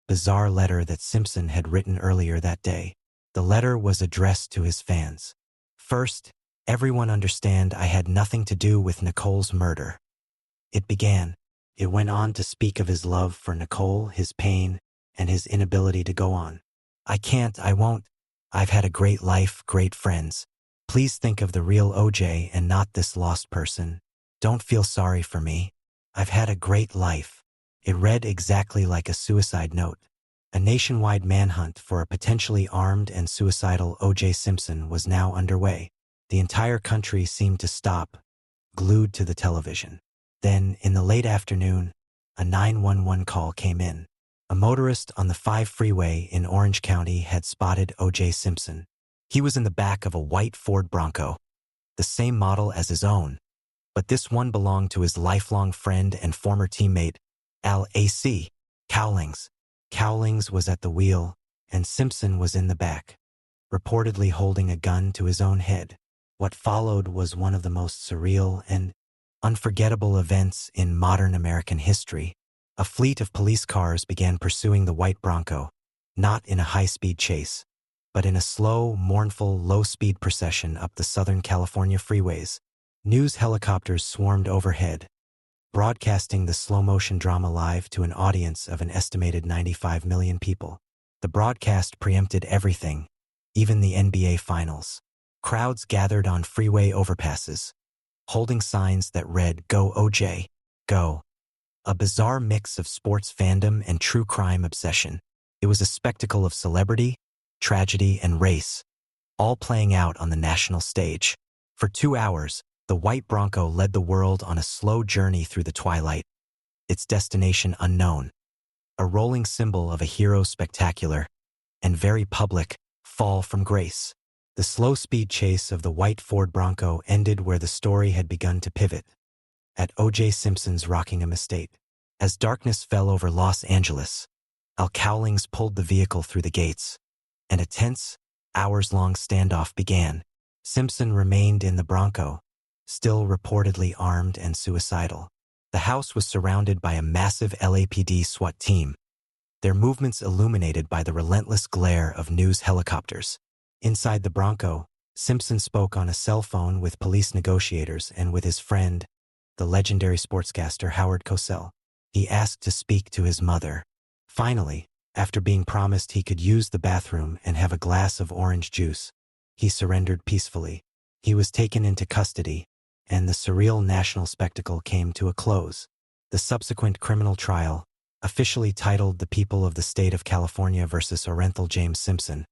bizarre letter that Simpson had written earlier that day. The letter was addressed to his fans. First, everyone understand I had nothing to do with Nicole's murder. It began. It went on to speak of his love for Nicole, his pain, and his inability to go on. I won't. I've had a great life, great friends. Please think of the real OJ and not this lost person. Don't feel sorry for me. I've had a great life. It read exactly like a suicide note. A nationwide manhunt for a potentially armed and suicidal O.J. Simpson was now underway. The entire country seemed to stop, glued to the television. Then, in the late afternoon, a 911 call came in. A motorist on the 5 freeway in Orange County had spotted O.J. Simpson. He was in the back of a white Ford Bronco, the same model as his own, but this one belonged to his lifelong friend and former teammate, L.A.C. Cowlings. Cowlings was at the wheel, and Simpson was in the back, reportedly holding a gun to his own head. What followed was one of the most surreal and unforgettable events in modern American history. A fleet of police cars began pursuing the white Bronco, not in a high-speed chase, but in a slow, mournful, low-speed procession up the Southern California freeways. News helicopters swarmed overhead, broadcasting the slow-motion drama live to an audience of an estimated 95 million people. The broadcast preempted everything, even the NBA Finals. Crowds gathered on freeway overpasses, holding signs that read, "Go OJ, go." A bizarre mix of sports fandom and true crime obsession. It was a spectacle of celebrity, tragedy, and race, all playing out on the national stage. For 2 hours, the white Bronco led the world on a slow journey through the twilight, its destination unknown, a rolling symbol of a hero's spectacular and very public fall from grace. The slow-speed chase of the white Ford Bronco ended where the story had begun to pivot, at O.J. Simpson's Rockingham estate. As darkness fell over Los Angeles, Al Cowlings pulled the vehicle through the gates, and a tense, hours-long standoff began. Simpson remained in the Bronco, still reportedly armed and suicidal. The house was surrounded by a massive LAPD SWAT team, their movements illuminated by the relentless glare of news helicopters. Inside the Bronco, Simpson spoke on a cell phone with police negotiators and with his friend, the legendary sportscaster Howard Cosell. He asked to speak to his mother. Finally, after being promised he could use the bathroom and have a glass of orange juice, he surrendered peacefully. He was taken into custody, and the surreal national spectacle came to a close. The subsequent criminal trial, officially titled The People of the State of California versus Orenthal James Simpson,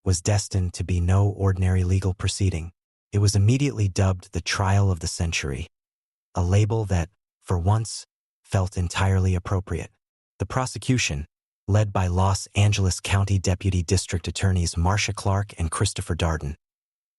was destined to be no ordinary legal proceeding. It was immediately dubbed the trial of the century, a label that, for once, felt entirely appropriate. The prosecution, led by Los Angeles County Deputy District Attorneys Marcia Clark and Christopher Darden,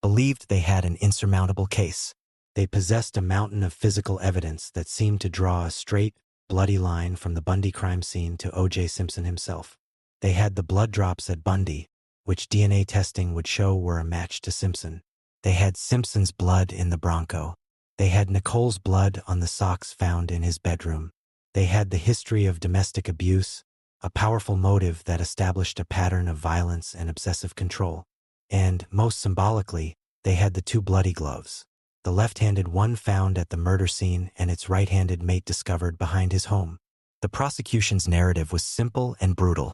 believed they had an insurmountable case. They possessed a mountain of physical evidence that seemed to draw a straight, bloody line from the Bundy crime scene to O.J. Simpson himself. They had the blood drops at Bundy, which DNA testing would show were a match to Simpson. They had Simpson's blood in the Bronco. They had Nicole's blood on the socks found in his bedroom. They had the history of domestic abuse, a powerful motive that established a pattern of violence and obsessive control. And, most symbolically, they had the 2 bloody gloves, the left-handed one found at the murder scene and its right-handed mate discovered behind his home. The prosecution's narrative was simple and brutal.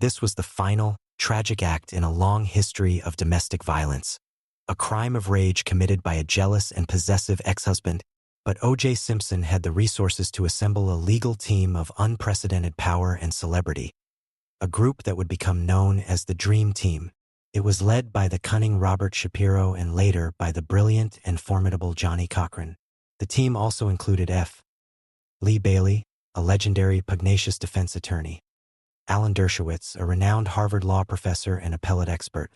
This was the final, tragic act in a long history of domestic violence, a crime of rage committed by a jealous and possessive ex-husband. But O.J. Simpson had the resources to assemble a legal team of unprecedented power and celebrity, a group that would become known as the Dream Team. It was led by the cunning Robert Shapiro and later by the brilliant and formidable Johnny Cochran. The team also included F. Lee Bailey, a legendary pugnacious defense attorney, Alan Dershowitz, a renowned Harvard law professor and appellate expert,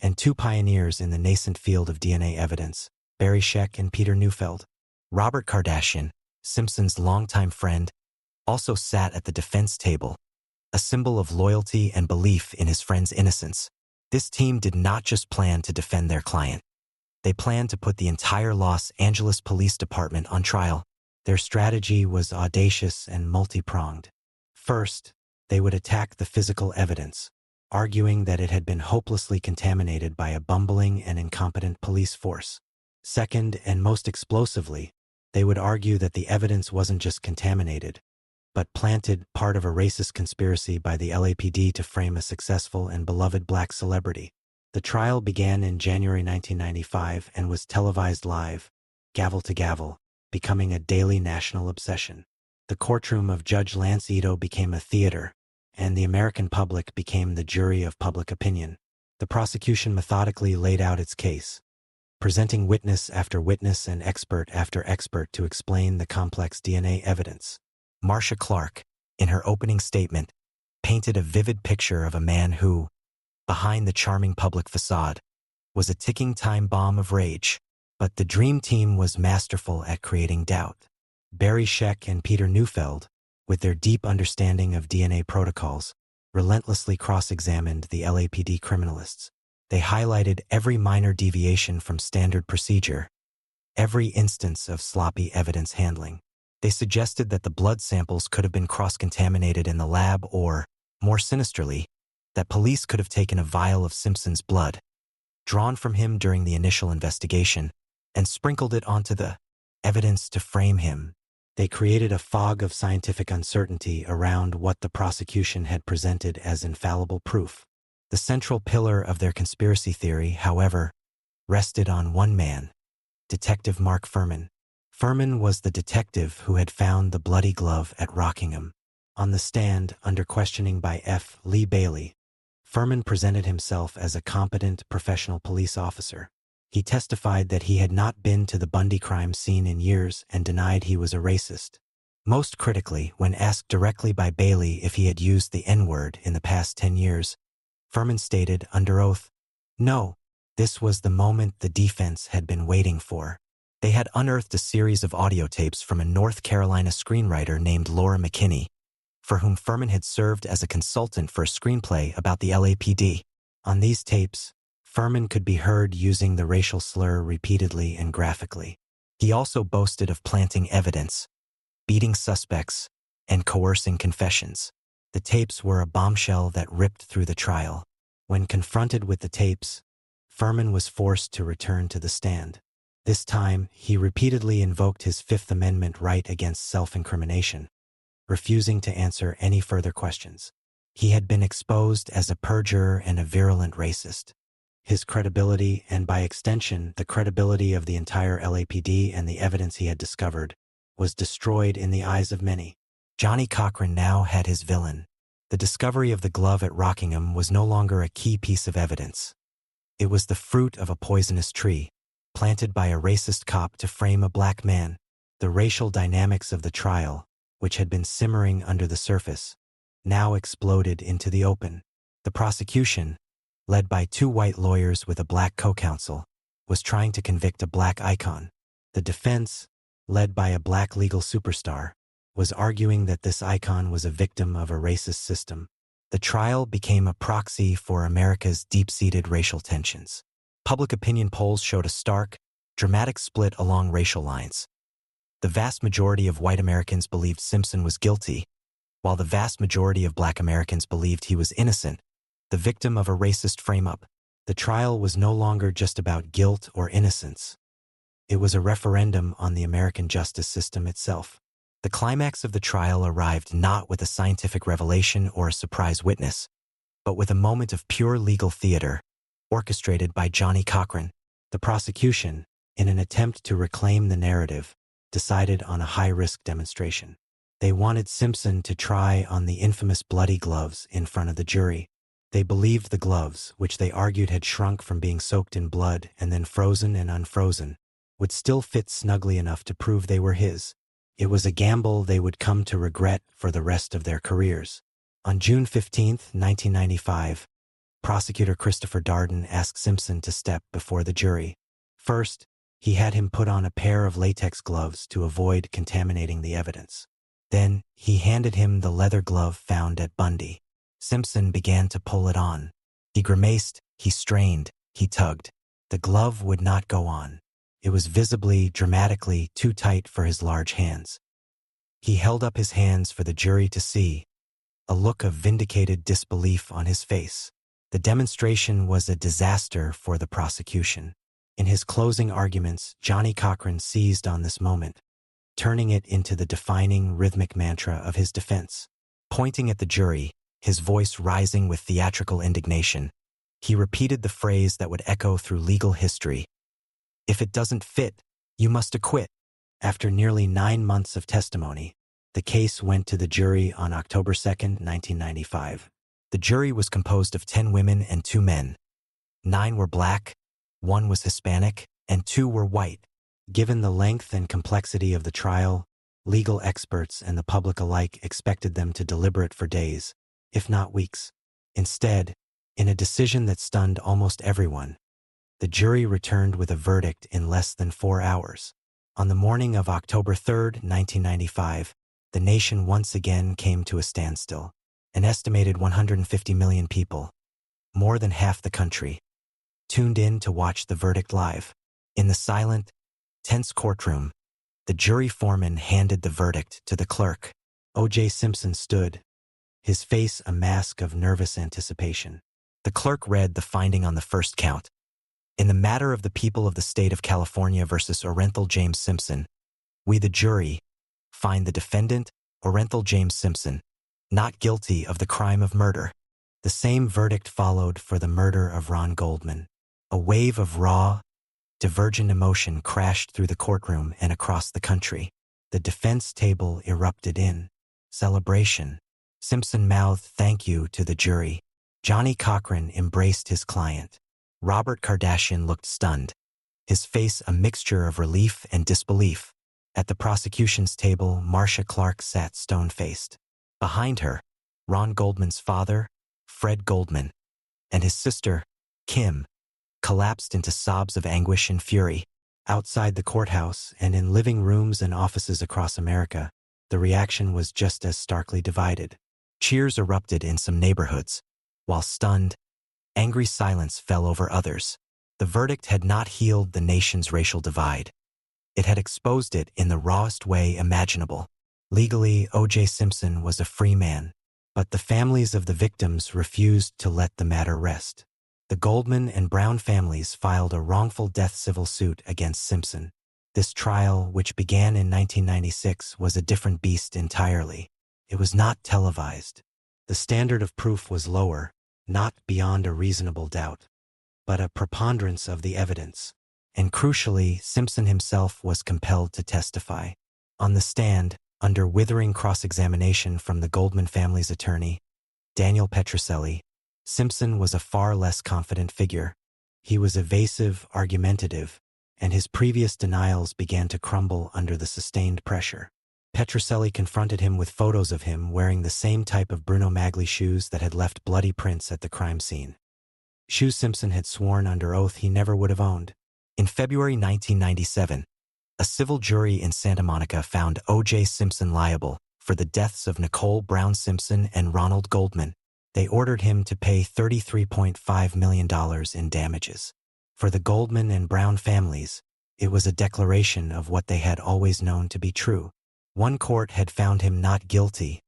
and two pioneers in the nascent field of DNA evidence, Barry Scheck and Peter Neufeld. Robert Kardashian, Simpson's longtime friend, also sat at the defense table, a symbol of loyalty and belief in his friend's innocence. This team did not just plan to defend their client. They planned to put the entire Los Angeles Police Department on trial. Their strategy was audacious and multi-pronged. First, they would attack the physical evidence, arguing that it had been hopelessly contaminated by a bumbling and incompetent police force. Second, and most explosively, they would argue that the evidence wasn't just contaminated, but planted, part of a racist conspiracy by the LAPD to frame a successful and beloved black celebrity. The trial began in January 1995 and was televised live, gavel to gavel, becoming a daily national obsession. The courtroom of Judge Lance Ito became a theater, and the American public became the jury of public opinion. The prosecution methodically laid out its case, presenting witness after witness and expert after expert to explain the complex DNA evidence. Marcia Clark, in her opening statement, painted a vivid picture of a man who, behind the charming public facade, was a ticking time bomb of rage. But the dream team was masterful at creating doubt. Barry Scheck and Peter Neufeld, with their deep understanding of DNA protocols, relentlessly cross-examined the LAPD criminalists. They highlighted every minor deviation from standard procedure, every instance of sloppy evidence handling. They suggested that the blood samples could have been cross-contaminated in the lab or, more sinisterly, that police could have taken a vial of Simpson's blood, drawn from him during the initial investigation, and sprinkled it onto the evidence to frame him. They created a fog of scientific uncertainty around what the prosecution had presented as infallible proof. The central pillar of their conspiracy theory, however, rested on one man, Detective Mark Fuhrman. Fuhrman was the detective who had found the bloody glove at Rockingham. On the stand, under questioning by F. Lee Bailey, Fuhrman presented himself as a competent professional police officer. He testified that he had not been to the Bundy crime scene in years and denied he was a racist. Most critically, when asked directly by Bailey if he had used the N-word in the past 10 years, Fuhrman stated under oath, "No, this was the moment the defense had been waiting for." They had unearthed a series of audio tapes from a North Carolina screenwriter named Laura McKinney, for whom Fuhrman had served as a consultant for a screenplay about the LAPD. On these tapes, Fuhrman could be heard using the racial slur repeatedly and graphically. He also boasted of planting evidence, beating suspects, and coercing confessions. The tapes were a bombshell that ripped through the trial. When confronted with the tapes, Fuhrman was forced to return to the stand. This time, he repeatedly invoked his Fifth Amendment right against self-incrimination, refusing to answer any further questions. He had been exposed as a perjurer and a virulent racist. His credibility, and by extension, the credibility of the entire LAPD and the evidence he had discovered, was destroyed in the eyes of many. Johnny Cochran now had his villain. The discovery of the glove at Rockingham was no longer a key piece of evidence. It was the fruit of a poisonous tree, planted by a racist cop to frame a black man. The racial dynamics of the trial, which had been simmering under the surface, now exploded into the open. The prosecution, led by two white lawyers with a black co-counsel, was trying to convict a black icon. The defense, led by a black legal superstar, was arguing that this icon was a victim of a racist system. The trial became a proxy for America's deep-seated racial tensions. Public opinion polls showed a stark, dramatic split along racial lines. The vast majority of white Americans believed Simpson was guilty, while the vast majority of black Americans believed he was innocent, the victim of a racist frame-up. The trial was no longer just about guilt or innocence. It was a referendum on the American justice system itself. The climax of the trial arrived not with a scientific revelation or a surprise witness, but with a moment of pure legal theater, orchestrated by Johnny Cochran. The prosecution, in an attempt to reclaim the narrative, decided on a high-risk demonstration. They wanted Simpson to try on the infamous bloody gloves in front of the jury. They believed the gloves, which they argued had shrunk from being soaked in blood and then frozen and unfrozen, would still fit snugly enough to prove they were his. It was a gamble they would come to regret for the rest of their careers. On June 15, 1995, Prosecutor Christopher Darden asked Simpson to step before the jury. First, he had him put on a pair of latex gloves to avoid contaminating the evidence. Then, he handed him the leather glove found at Bundy. Simpson began to pull it on. He grimaced, he strained, he tugged. The glove would not go on. It was visibly, dramatically too tight for his large hands. He held up his hands for the jury to see, a look of vindicated disbelief on his face. The demonstration was a disaster for the prosecution. In his closing arguments, Johnny Cochran seized on this moment, turning it into the defining rhythmic mantra of his defense. Pointing at the jury, his voice rising with theatrical indignation, he repeated the phrase that would echo through legal history: "If it doesn't fit, you must acquit." After nearly 9 months of testimony, the case went to the jury on October 2, 1995. The jury was composed of 10 women and 2 men. 9 were black, 1 was Hispanic, and 2 were white. Given the length and complexity of the trial, legal experts and the public alike expected them to deliberate for days, if not weeks. Instead, in a decision that stunned almost everyone, the jury returned with a verdict in less than 4 hours. On the morning of October 3, 1995, the nation once again came to a standstill. An estimated 150 million people, more than half the country, tuned in to watch the verdict live. In the silent, tense courtroom, the jury foreman handed the verdict to the clerk. O.J. Simpson stood, his face a mask of nervous anticipation. The clerk read the finding on the first count. In the matter of the people of the state of California versus Orenthal James Simpson, we, the jury, find the defendant, Orenthal James Simpson, not guilty of the crime of murder. The same verdict followed for the murder of Ron Goldman. A wave of raw, divergent emotion crashed through the courtroom and across the country. The defense table erupted in celebration. Simpson mouthed thank you to the jury. Johnny Cochran embraced his client. Robert Kardashian looked stunned, his face a mixture of relief and disbelief. At the prosecution's table, Marcia Clark sat stone-faced. Behind her, Ron Goldman's father, Fred Goldman, and his sister, Kim, collapsed into sobs of anguish and fury. Outside the courthouse and in living rooms and offices across America, the reaction was just as starkly divided. Cheers erupted in some neighborhoods, while stunned, angry silence fell over others. The verdict had not healed the nation's racial divide. It had exposed it in the rawest way imaginable. Legally, O.J. Simpson was a free man, but the families of the victims refused to let the matter rest. The Goldman and Brown families filed a wrongful death civil suit against Simpson. This trial, which began in 1996, was a different beast entirely. It was not televised. The standard of proof was lower, not beyond a reasonable doubt, but a preponderance of the evidence. And crucially, Simpson himself was compelled to testify. On the stand, under withering cross-examination from the Goldman family's attorney, Daniel Petrocelli, Simpson was a far less confident figure. He was evasive, argumentative, and his previous denials began to crumble under the sustained pressure. Petrocelli confronted him with photos of him wearing the same type of Bruno Magli shoes that had left bloody prints at the crime scene. Shoes Simpson had sworn under oath he never would have owned. In February 1997, a civil jury in Santa Monica found O.J. Simpson liable for the deaths of Nicole Brown Simpson and Ronald Goldman. They ordered him to pay $33.5 million in damages. For the Goldman and Brown families, it was a declaration of what they had always known to be true. One court had found him not guilty,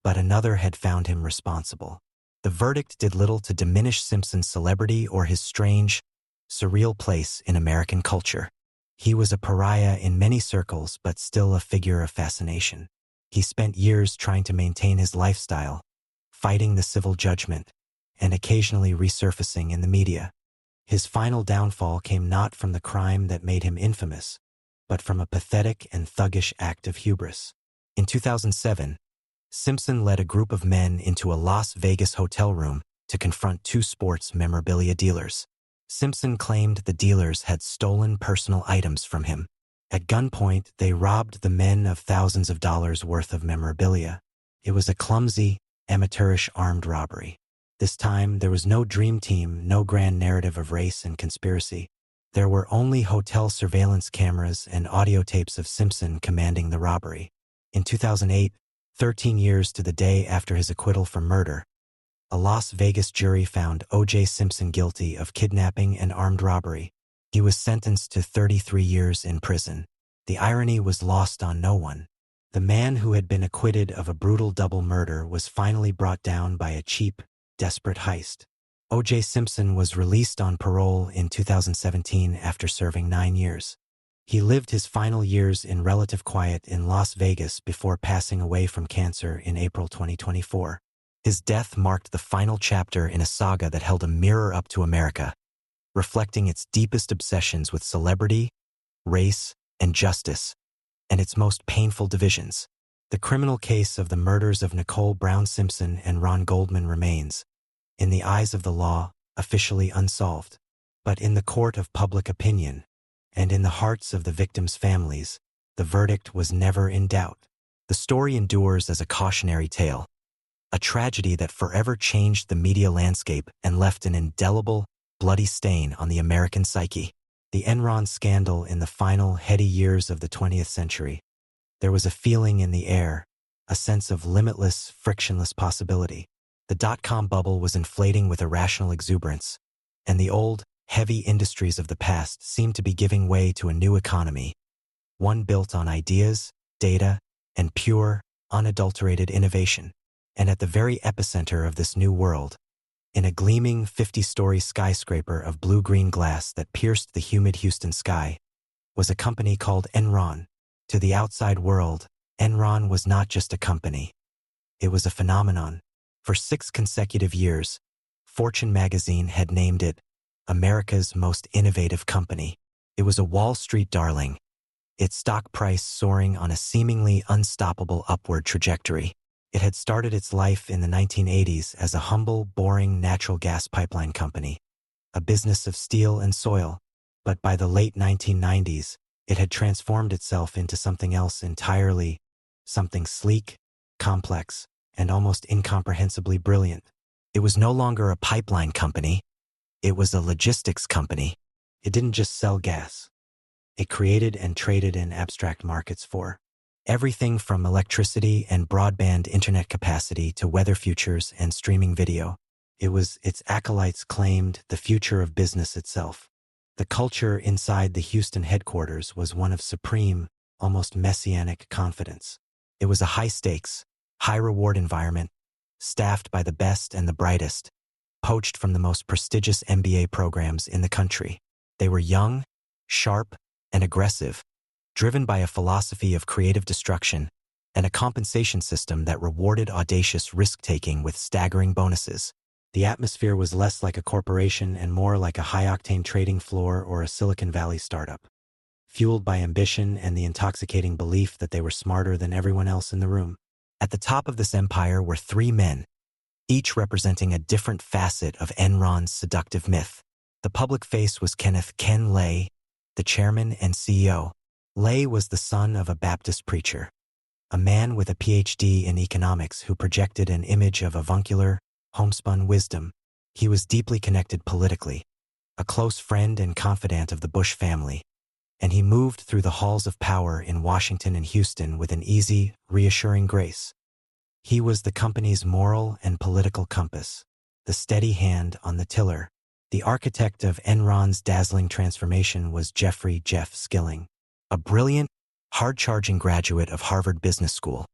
but another had found him responsible. The verdict did little to diminish Simpson's celebrity or his strange, surreal place in American culture. He was a pariah in many circles, but still a figure of fascination. He spent years trying to maintain his lifestyle, fighting the civil judgment, and occasionally resurfacing in the media. His final downfall came not from the crime that made him infamous, but from a pathetic and thuggish act of hubris. In 2007, Simpson led a group of men into a Las Vegas hotel room to confront 2 sports memorabilia dealers. Simpson claimed the dealers had stolen personal items from him. At gunpoint, they robbed the men of thousands of dollars worth of memorabilia. It was a clumsy, amateurish armed robbery. This time, there was no dream team, no grand narrative of race and conspiracy. There were only hotel surveillance cameras and audio tapes of Simpson commanding the robbery. In 2008, 13 years to the day after his acquittal for murder, a Las Vegas jury found O.J. Simpson guilty of kidnapping and armed robbery. He was sentenced to 33 years in prison. The irony was lost on no one. The man who had been acquitted of a brutal double murder was finally brought down by a cheap, desperate heist. O.J. Simpson was released on parole in 2017 after serving 9 years. He lived his final years in relative quiet in Las Vegas before passing away from cancer in April 2024. His death marked the final chapter in a saga that held a mirror up to America, reflecting its deepest obsessions with celebrity, race, and justice, and its most painful divisions. The criminal case of the murders of Nicole Brown Simpson and Ron Goldman remains, in the eyes of the law, officially unsolved. But in the court of public opinion, and in the hearts of the victims' families, the verdict was never in doubt. The story endures as a cautionary tale, a tragedy that forever changed the media landscape and left an indelible, bloody stain on the American psyche. The Enron scandal in the final, heady years of the 20th century. There was a feeling in the air, a sense of limitless, frictionless possibility. The dot-com bubble was inflating with irrational exuberance, and the old, heavy industries of the past seemed to be giving way to a new economy, one built on ideas, data, and pure, unadulterated innovation. And at the very epicenter of this new world, in a gleaming 50-story skyscraper of blue-green glass that pierced the humid Houston sky, was a company called Enron. To the outside world, Enron was not just a company. It was a phenomenon. For 6 consecutive years, Fortune magazine had named it America's most innovative company. It was a Wall Street darling, its stock price soaring on a seemingly unstoppable upward trajectory. It had started its life in the 1980s as a humble, boring natural gas pipeline company, a business of steel and soil, but by the late 1990s, it had transformed itself into something else entirely, something sleek, complex, and almost incomprehensibly brilliant. It was no longer a pipeline company. It was a logistics company. It didn't just sell gas. It created and traded in abstract markets for everything from electricity and broadband internet capacity to weather futures and streaming video. Its acolytes claimed the future of business itself. The culture inside the Houston headquarters was one of supreme, almost messianic confidence. It was a high-stakes, high-reward environment, staffed by the best and the brightest, poached from the most prestigious MBA programs in the country. They were young, sharp, and aggressive, driven by a philosophy of creative destruction and a compensation system that rewarded audacious risk-taking with staggering bonuses. The atmosphere was less like a corporation and more like a high-octane trading floor or a Silicon Valley startup, fueled by ambition and the intoxicating belief that they were smarter than everyone else in the room. At the top of this empire were 3 men, each representing a different facet of Enron's seductive myth. The public face was Kenneth "Ken" Lay, the chairman and CEO. Lay was the son of a Baptist preacher, a man with a PhD in economics who projected an image of avuncular, homespun wisdom. He was deeply connected politically, a close friend and confidant of the Bush family, and he moved through the halls of power in Washington and Houston with an easy, reassuring grace. He was the company's moral and political compass, the steady hand on the tiller. The architect of Enron's dazzling transformation was Jeffrey "Jeff" Skilling, a brilliant, hard-charging graduate of Harvard Business School.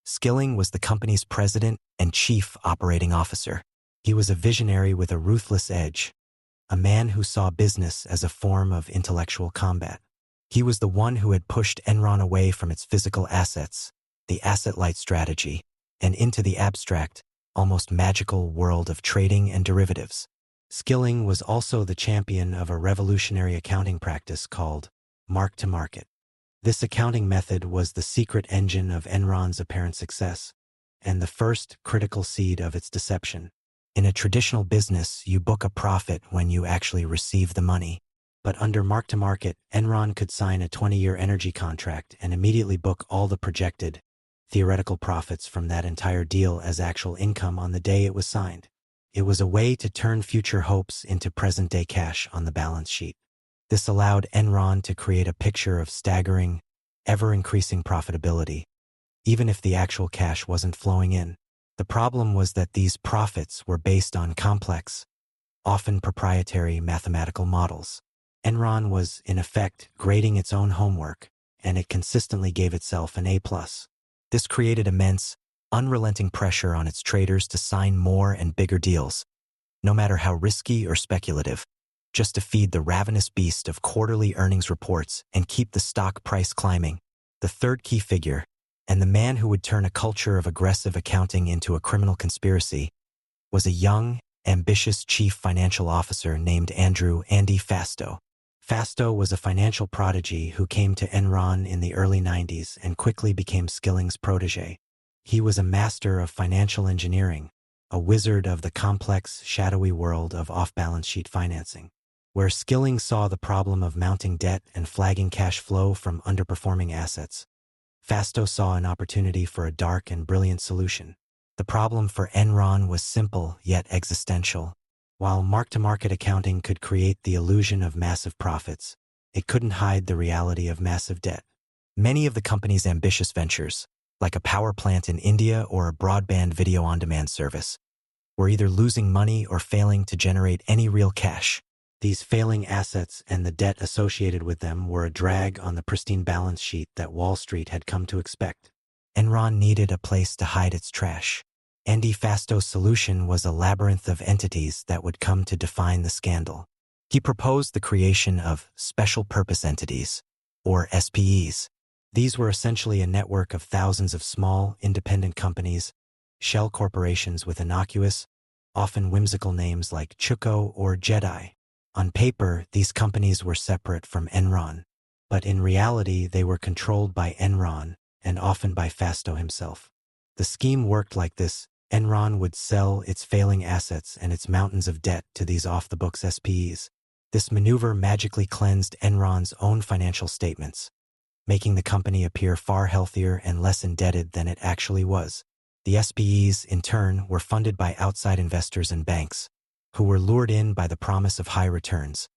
Skilling was the company's president and chief operating officer. He was a visionary with a ruthless edge, a man who saw business as a form of intellectual combat. He was the one who had pushed Enron away from its physical assets, the asset-light strategy, and into the abstract, almost magical world of trading and derivatives. Skilling was also the champion of a revolutionary accounting practice called mark-to-market. This accounting method was the secret engine of Enron's apparent success, and the first critical seed of its deception. In a traditional business, you book a profit when you actually receive the money. But under mark-to-market, Enron could sign a 20-year energy contract and immediately book all the projected, theoretical profits from that entire deal as actual income on the day it was signed. It was a way to turn future hopes into present-day cash on the balance sheet. This allowed Enron to create a picture of staggering, ever-increasing profitability, even if the actual cash wasn't flowing in. The problem was that these profits were based on complex, often proprietary mathematical models. Enron was, in effect, grading its own homework, and it consistently gave itself an A+. This created immense, unrelenting pressure on its traders to sign more and bigger deals, no matter how risky or speculative, just to feed the ravenous beast of quarterly earnings reports and keep the stock price climbing. The third key figure, and the man who would turn a culture of aggressive accounting into a criminal conspiracy, was a young, ambitious chief financial officer named Andy Fastow. Fastow was a financial prodigy who came to Enron in the early 90s and quickly became Skilling's protege. He was a master of financial engineering, a wizard of the complex, shadowy world of off-balance sheet financing. Where Skilling saw the problem of mounting debt and flagging cash flow from underperforming assets, Fastow saw an opportunity for a dark and brilliant solution. The problem for Enron was simple yet existential. While mark-to-market accounting could create the illusion of massive profits, it couldn't hide the reality of massive debt. Many of the company's ambitious ventures, like a power plant in India or a broadband video-on-demand service, were either losing money or failing to generate any real cash. These failing assets and the debt associated with them were a drag on the pristine balance sheet that Wall Street had come to expect. Enron needed a place to hide its trash. Andy Fastow's solution was a labyrinth of entities that would come to define the scandal. He proposed the creation of special purpose entities, or SPEs. These were essentially a network of thousands of small, independent companies, shell corporations with innocuous, often whimsical names like Chuko or Jedi. On paper, these companies were separate from Enron, but in reality they were controlled by Enron and often by Fastow himself. The scheme worked like this. Enron would sell its failing assets and its mountains of debt to these off-the-books SPEs. This maneuver magically cleansed Enron's own financial statements, making the company appear far healthier and less indebted than it actually was. The SPEs, in turn, were funded by outside investors and banks, who were lured in by the promise of high returns,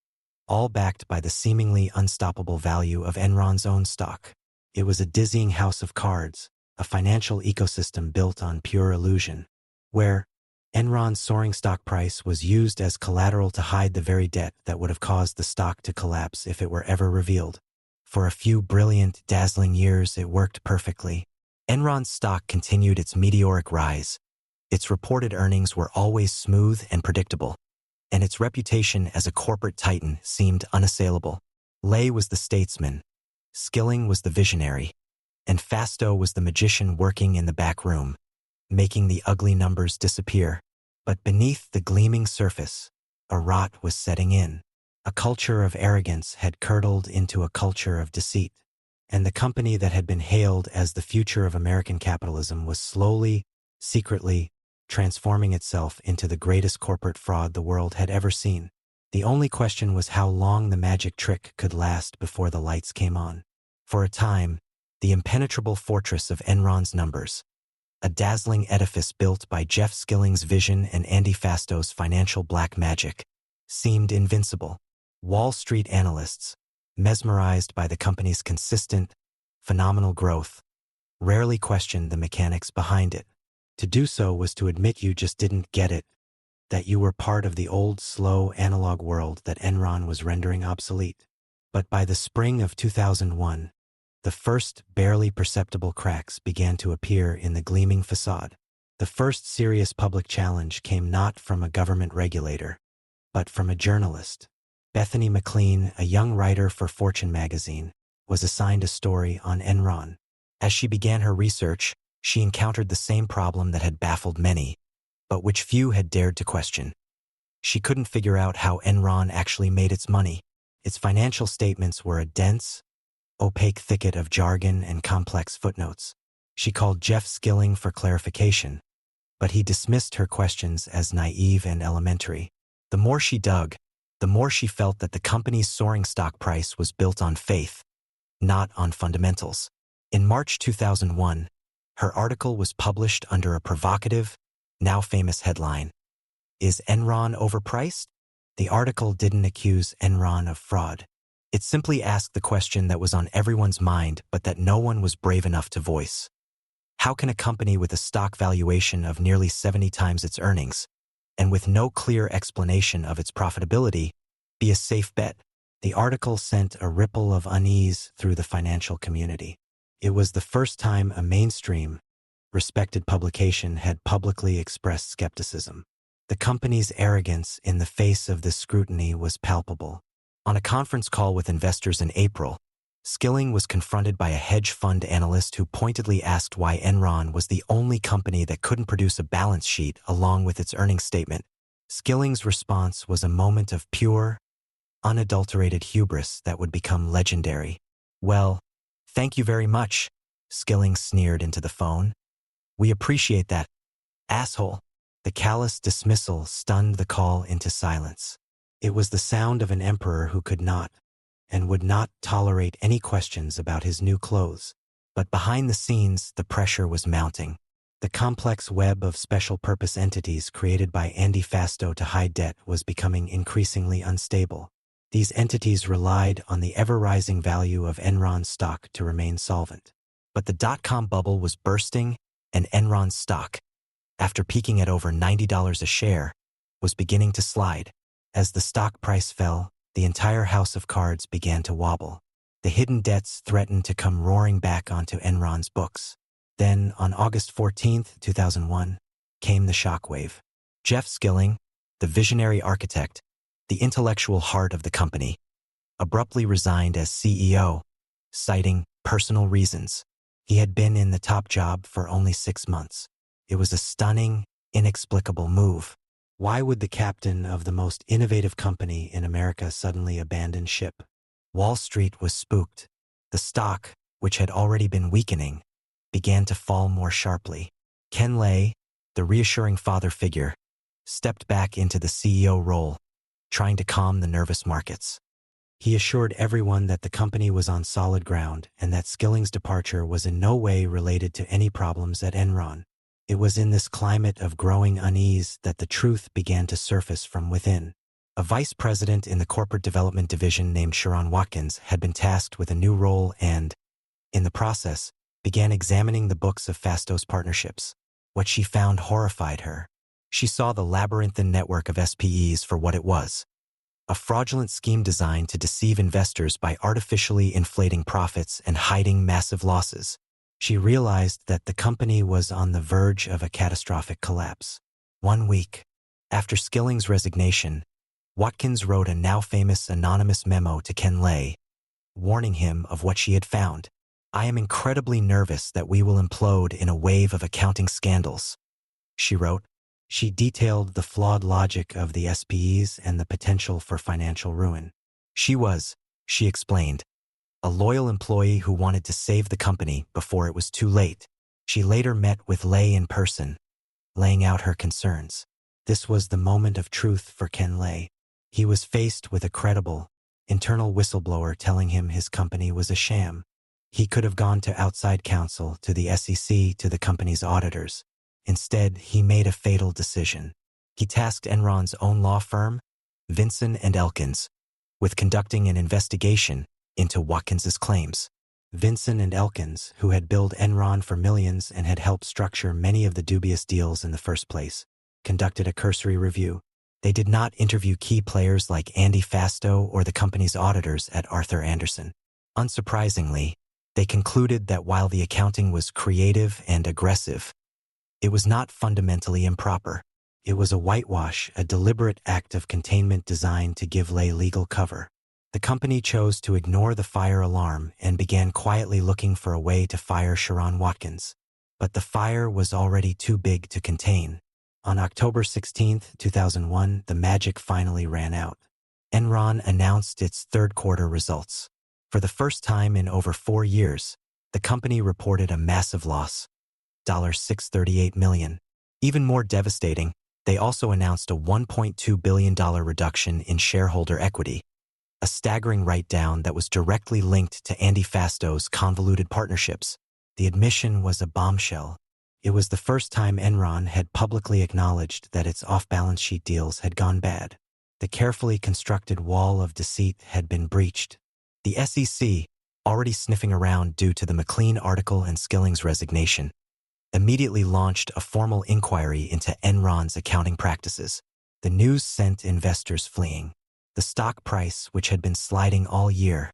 all backed by the seemingly unstoppable value of Enron's own stock. It was a dizzying house of cards, a financial ecosystem built on pure illusion, where Enron's soaring stock price was used as collateral to hide the very debt that would have caused the stock to collapse if it were ever revealed. For a few brilliant, dazzling years, it worked perfectly. Enron's stock continued its meteoric rise. Its reported earnings were always smooth and predictable, and its reputation as a corporate titan seemed unassailable. Lay was the statesman, Skilling was the visionary, and Fastow was the magician working in the back room, making the ugly numbers disappear. But beneath the gleaming surface, a rot was setting in. A culture of arrogance had curdled into a culture of deceit, and the company that had been hailed as the future of American capitalism was slowly, secretly, transforming itself into the greatest corporate fraud the world had ever seen. The only question was how long the magic trick could last before the lights came on. For a time, the impenetrable fortress of Enron's numbers, a dazzling edifice built by Jeff Skilling's vision and Andy Fastow's financial black magic, seemed invincible. Wall Street analysts, mesmerized by the company's consistent, phenomenal growth, rarely questioned the mechanics behind it. To do so was to admit you just didn't get it, that you were part of the old, slow, analog world that Enron was rendering obsolete. But by the spring of 2001, the first barely perceptible cracks began to appear in the gleaming facade. The first serious public challenge came not from a government regulator, but from a journalist. Bethany McLean, a young writer for Fortune magazine, was assigned a story on Enron. As she began her research, she encountered the same problem that had baffled many, but which few had dared to question. She couldn't figure out how Enron actually made its money. Its financial statements were a dense, opaque thicket of jargon and complex footnotes. She called Jeff Skilling for clarification, but he dismissed her questions as naive and elementary. The more she dug, the more she felt that the company's soaring stock price was built on faith, not on fundamentals. In March 2001, her article was published under a provocative, now famous headline, Is Enron overpriced? The article didn't accuse Enron of fraud. It simply asked the question that was on everyone's mind but that no one was brave enough to voice. How can a company with a stock valuation of nearly 70 times its earnings, and with no clear explanation of its profitability, be a safe bet? The article sent a ripple of unease through the financial community. It was the first time a mainstream, respected publication had publicly expressed skepticism. The company's arrogance in the face of this scrutiny was palpable. On a conference call with investors in April, Skilling was confronted by a hedge fund analyst who pointedly asked why Enron was the only company that couldn't produce a balance sheet along with its earnings statement. Skilling's response was a moment of pure, unadulterated hubris that would become legendary. "Well, thank you very much," Skilling sneered into the phone. "We appreciate that, asshole." The callous dismissal stunned the call into silence. It was the sound of an emperor who could not and would not tolerate any questions about his new clothes. But behind the scenes, the pressure was mounting. The complex web of special-purpose entities created by Andy Fasto to hide debt was becoming increasingly unstable. These entities relied on the ever-rising value of Enron's stock to remain solvent. But the dot-com bubble was bursting, and Enron's stock, after peaking at over $90 a share, was beginning to slide. As the stock price fell, the entire house of cards began to wobble. The hidden debts threatened to come roaring back onto Enron's books. Then, on August 14, 2001, came the shockwave. Jeff Skilling, the visionary architect, the intellectual heart of the company, abruptly resigned as CEO, citing personal reasons. He had been in the top job for only 6 months. It was a stunning, inexplicable move. Why would the captain of the most innovative company in America suddenly abandon ship? Wall Street was spooked. The stock, which had already been weakening, began to fall more sharply. Ken Lay, the reassuring father figure, stepped back into the CEO role, trying to calm the nervous markets. He assured everyone that the company was on solid ground and that Skilling's departure was in no way related to any problems at Enron. It was in this climate of growing unease that the truth began to surface from within. A vice president in the corporate development division named Sharon Watkins had been tasked with a new role and, in the process, began examining the books of Fasto's partnerships. What she found horrified her. She saw the labyrinthine network of SPEs for what it was: a fraudulent scheme designed to deceive investors by artificially inflating profits and hiding massive losses. She realized that the company was on the verge of a catastrophic collapse. 1 week after Skilling's resignation, Watkins wrote a now-famous anonymous memo to Ken Lay, warning him of what she had found. "I am incredibly nervous that we will implode in a wave of accounting scandals," she wrote. She detailed the flawed logic of the SPEs and the potential for financial ruin. She explained, a loyal employee who wanted to save the company before it was too late. She later met with Lay in person, laying out her concerns. This was the moment of truth for Ken Lay. He was faced with a credible, internal whistleblower telling him his company was a sham. He could have gone to outside counsel, to the SEC, to the company's auditors. Instead, he made a fatal decision. He tasked Enron's own law firm, Vinson & Elkins, with conducting an investigation into Watkins's claims. Vinson & Elkins, who had billed Enron for millions and had helped structure many of the dubious deals in the first place, conducted a cursory review. They did not interview key players like Andy Fasto or the company's auditors at Arthur Andersen. Unsurprisingly, they concluded that while the accounting was creative and aggressive, it was not fundamentally improper. It was a whitewash, a deliberate act of containment designed to give Lay legal cover. The company chose to ignore the fire alarm and began quietly looking for a way to fire Sharon Watkins. But the fire was already too big to contain. On October 16, 2001, the magic finally ran out. Enron announced its third-quarter results. For the first time in over 4 years, the company reported a massive loss, $638 million. Even more devastating, they also announced a $1.2 billion reduction in shareholder equity, a staggering write-down that was directly linked to Andy Fasto's convoluted partnerships. The admission was a bombshell. It was the first time Enron had publicly acknowledged that its off-balance sheet deals had gone bad. The carefully constructed wall of deceit had been breached. The SEC, already sniffing around due to the McLean article and Skilling's resignation, immediately launched a formal inquiry into Enron's accounting practices. The news sent investors fleeing. The stock price, which had been sliding all year,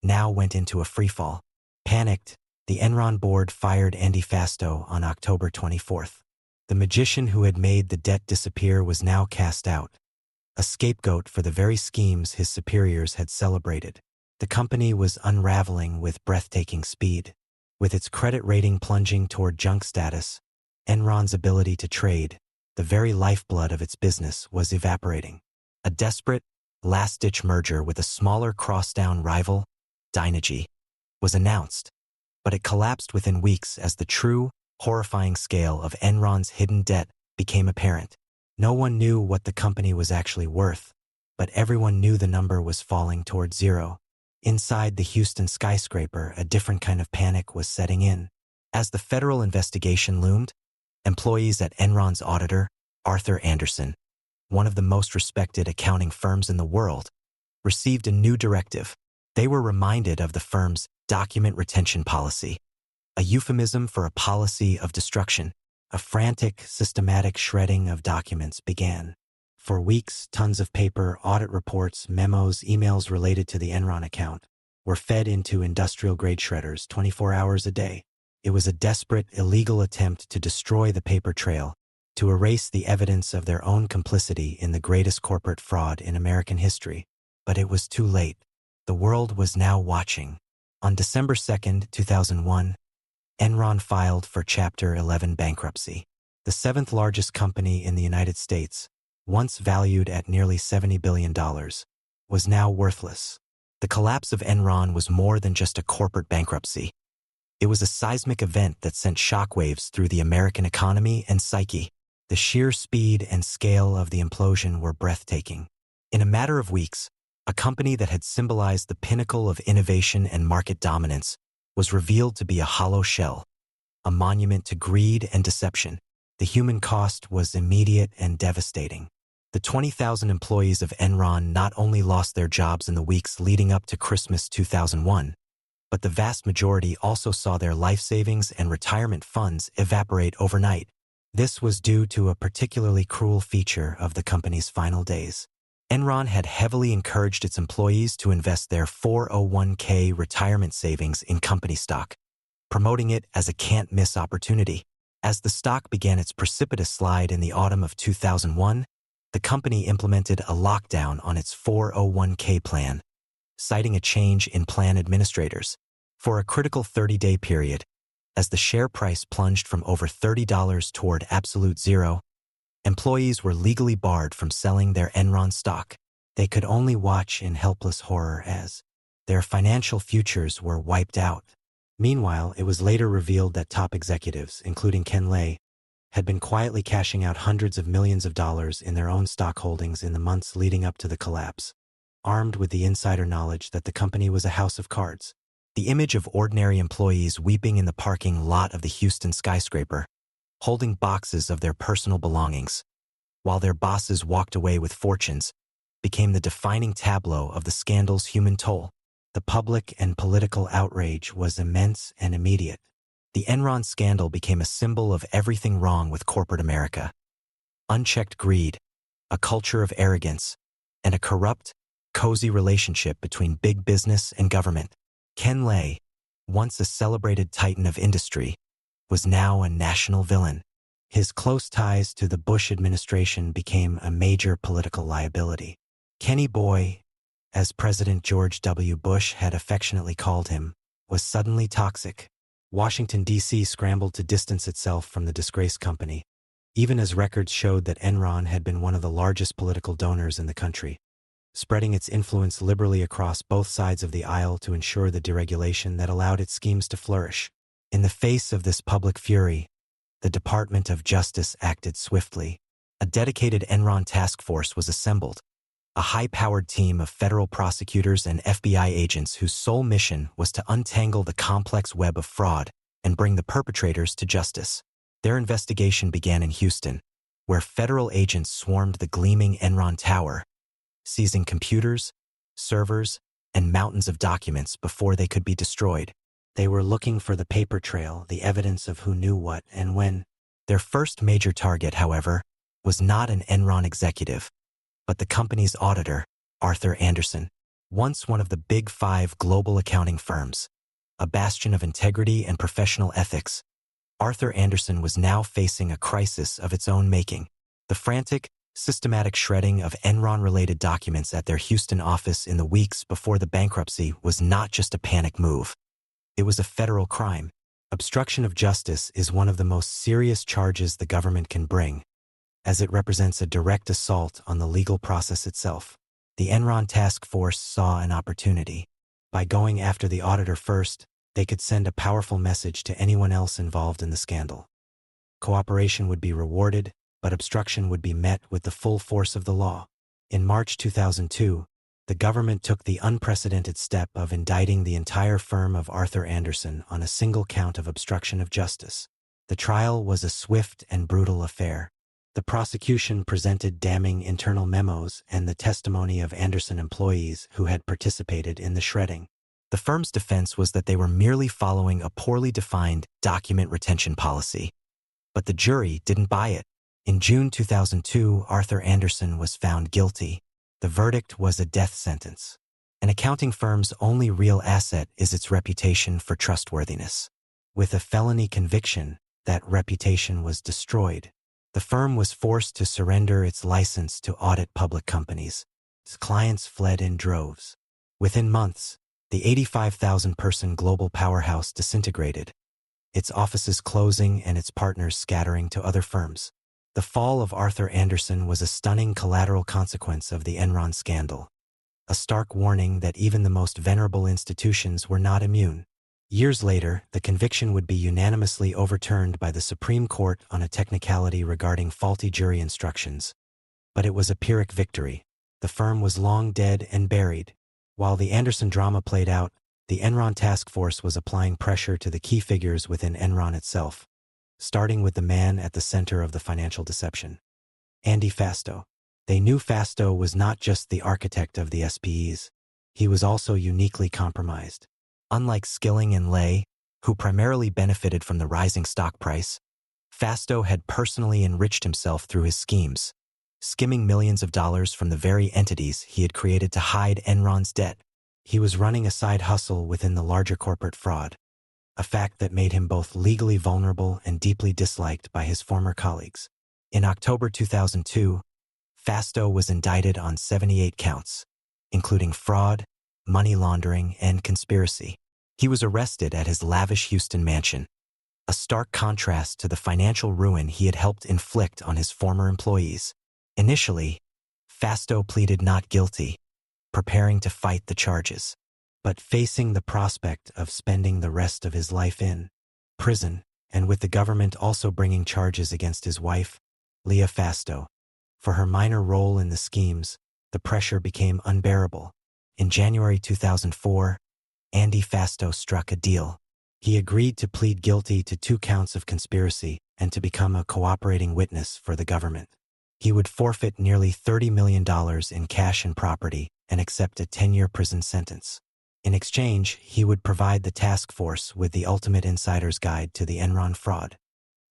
now went into a freefall. Panicked, the Enron board fired Andy Fasto on October 24th. The magician who had made the debt disappear was now cast out, a scapegoat for the very schemes his superiors had celebrated. The company was unraveling with breathtaking speed. With its credit rating plunging toward junk status, Enron's ability to trade, the very lifeblood of its business, was evaporating. A desperate, last-ditch merger with a smaller crosstown rival, Dynegy, was announced, but it collapsed within weeks as the true, horrifying scale of Enron's hidden debt became apparent. No one knew what the company was actually worth, but everyone knew the number was falling toward zero. Inside the Houston skyscraper, a different kind of panic was setting in. As the federal investigation loomed, employees at Enron's auditor, Arthur Andersen, one of the most respected accounting firms in the world, received a new directive. They were reminded of the firm's document retention policy, a euphemism for a policy of destruction. A frantic, systematic shredding of documents began. For weeks, tons of paper, audit reports, memos, emails related to the Enron account were fed into industrial-grade shredders 24 hours a day. It was a desperate, illegal attempt to destroy the paper trail, to erase the evidence of their own complicity in the greatest corporate fraud in American history. But it was too late. The world was now watching. On December 2, 2001, Enron filed for Chapter 11 bankruptcy. The seventh largest company in the United States, once valued at nearly $70 billion, was now worthless. The collapse of Enron was more than just a corporate bankruptcy. It was a seismic event that sent shockwaves through the American economy and psyche. The sheer speed and scale of the implosion were breathtaking. In a matter of weeks, a company that had symbolized the pinnacle of innovation and market dominance was revealed to be a hollow shell, a monument to greed and deception. The human cost was immediate and devastating. The 20,000 employees of Enron not only lost their jobs in the weeks leading up to Christmas 2001, but the vast majority also saw their life savings and retirement funds evaporate overnight. This was due to a particularly cruel feature of the company's final days. Enron had heavily encouraged its employees to invest their 401k retirement savings in company stock, promoting it as a can't-miss opportunity. As the stock began its precipitous slide in the autumn of 2001, the company implemented a lockdown on its 401k plan, citing a change in plan administrators. For a critical 30-day period, as the share price plunged from over $30 toward absolute zero, employees were legally barred from selling their Enron stock. They could only watch in helpless horror as their financial futures were wiped out. Meanwhile, it was later revealed that top executives, including Ken Lay, had been quietly cashing out hundreds of millions of dollars in their own stock holdings in the months leading up to the collapse, armed with the insider knowledge that the company was a house of cards. The image of ordinary employees weeping in the parking lot of the Houston skyscraper, holding boxes of their personal belongings, while their bosses walked away with fortunes, became the defining tableau of the scandal's human toll. The public and political outrage was immense and immediate. The Enron scandal became a symbol of everything wrong with corporate America. Unchecked greed, a culture of arrogance, and a corrupt, cozy relationship between big business and government. Ken Lay, once a celebrated titan of industry, was now a national villain. His close ties to the Bush administration became a major political liability. Kenny Boy, as President George W. Bush had affectionately called him, was suddenly toxic. Washington, D.C. scrambled to distance itself from the disgraced company, even as records showed that Enron had been one of the largest political donors in the country, spreading its influence liberally across both sides of the aisle to ensure the deregulation that allowed its schemes to flourish. In the face of this public fury, the Department of Justice acted swiftly. A dedicated Enron task force was assembled, a high-powered team of federal prosecutors and FBI agents whose sole mission was to untangle the complex web of fraud and bring the perpetrators to justice. Their investigation began in Houston, where federal agents swarmed the gleaming Enron Tower, seizing computers, servers, and mountains of documents before they could be destroyed. They were looking for the paper trail, the evidence of who knew what and when. Their first major target, however, was not an Enron executive, but the company's auditor, Arthur Andersen. Once one of the Big Five global accounting firms, a bastion of integrity and professional ethics, Arthur Andersen was now facing a crisis of its own making. The frantic, systematic shredding of Enron-related documents at their Houston office in the weeks before the bankruptcy was not just a panic move. It was a federal crime. Obstruction of justice is one of the most serious charges the government can bring, as it represents a direct assault on the legal process itself. The Enron task force saw an opportunity. By going after the auditor first, they could send a powerful message to anyone else involved in the scandal. Cooperation would be rewarded, but obstruction would be met with the full force of the law. In March 2002, the government took the unprecedented step of indicting the entire firm of Arthur Andersen on a single count of obstruction of justice. The trial was a swift and brutal affair. The prosecution presented damning internal memos and the testimony of Andersen employees who had participated in the shredding. The firm's defense was that they were merely following a poorly defined document retention policy. But the jury didn't buy it. In June 2002, Arthur Andersen was found guilty. The verdict was a death sentence. An accounting firm's only real asset is its reputation for trustworthiness. With a felony conviction, that reputation was destroyed. The firm was forced to surrender its license to audit public companies. Its clients fled in droves. Within months, the 85,000-person global powerhouse disintegrated, its offices closing and its partners scattering to other firms. The fall of Arthur Andersen was a stunning collateral consequence of the Enron scandal, a stark warning that even the most venerable institutions were not immune. Years later, the conviction would be unanimously overturned by the Supreme Court on a technicality regarding faulty jury instructions. But it was a Pyrrhic victory. The firm was long dead and buried. While the Andersen drama played out, the Enron task force was applying pressure to the key figures within Enron itself, starting with the man at the center of the financial deception, Andy Fastow. They knew Fastow was not just the architect of the SPEs. He was also uniquely compromised. Unlike Skilling and Lay, who primarily benefited from the rising stock price, Fastow had personally enriched himself through his schemes, skimming millions of dollars from the very entities he had created to hide Enron's debt. He was running a side hustle within the larger corporate fraud, a fact that made him both legally vulnerable and deeply disliked by his former colleagues. In October 2002, Fastow was indicted on 78 counts, including fraud, money laundering, and conspiracy. He was arrested at his lavish Houston mansion, a stark contrast to the financial ruin he had helped inflict on his former employees. Initially, Fastow pleaded not guilty, preparing to fight the charges, but facing the prospect of spending the rest of his life in prison, and with the government also bringing charges against his wife, Leah Fastow. For her minor role in the schemes, the pressure became unbearable. In January 2004, Andy Fastow struck a deal. He agreed to plead guilty to 2 counts of conspiracy and to become a cooperating witness for the government. He would forfeit nearly $30 million in cash and property and accept a 10-year prison sentence. In exchange, he would provide the task force with the ultimate insider's guide to the Enron fraud.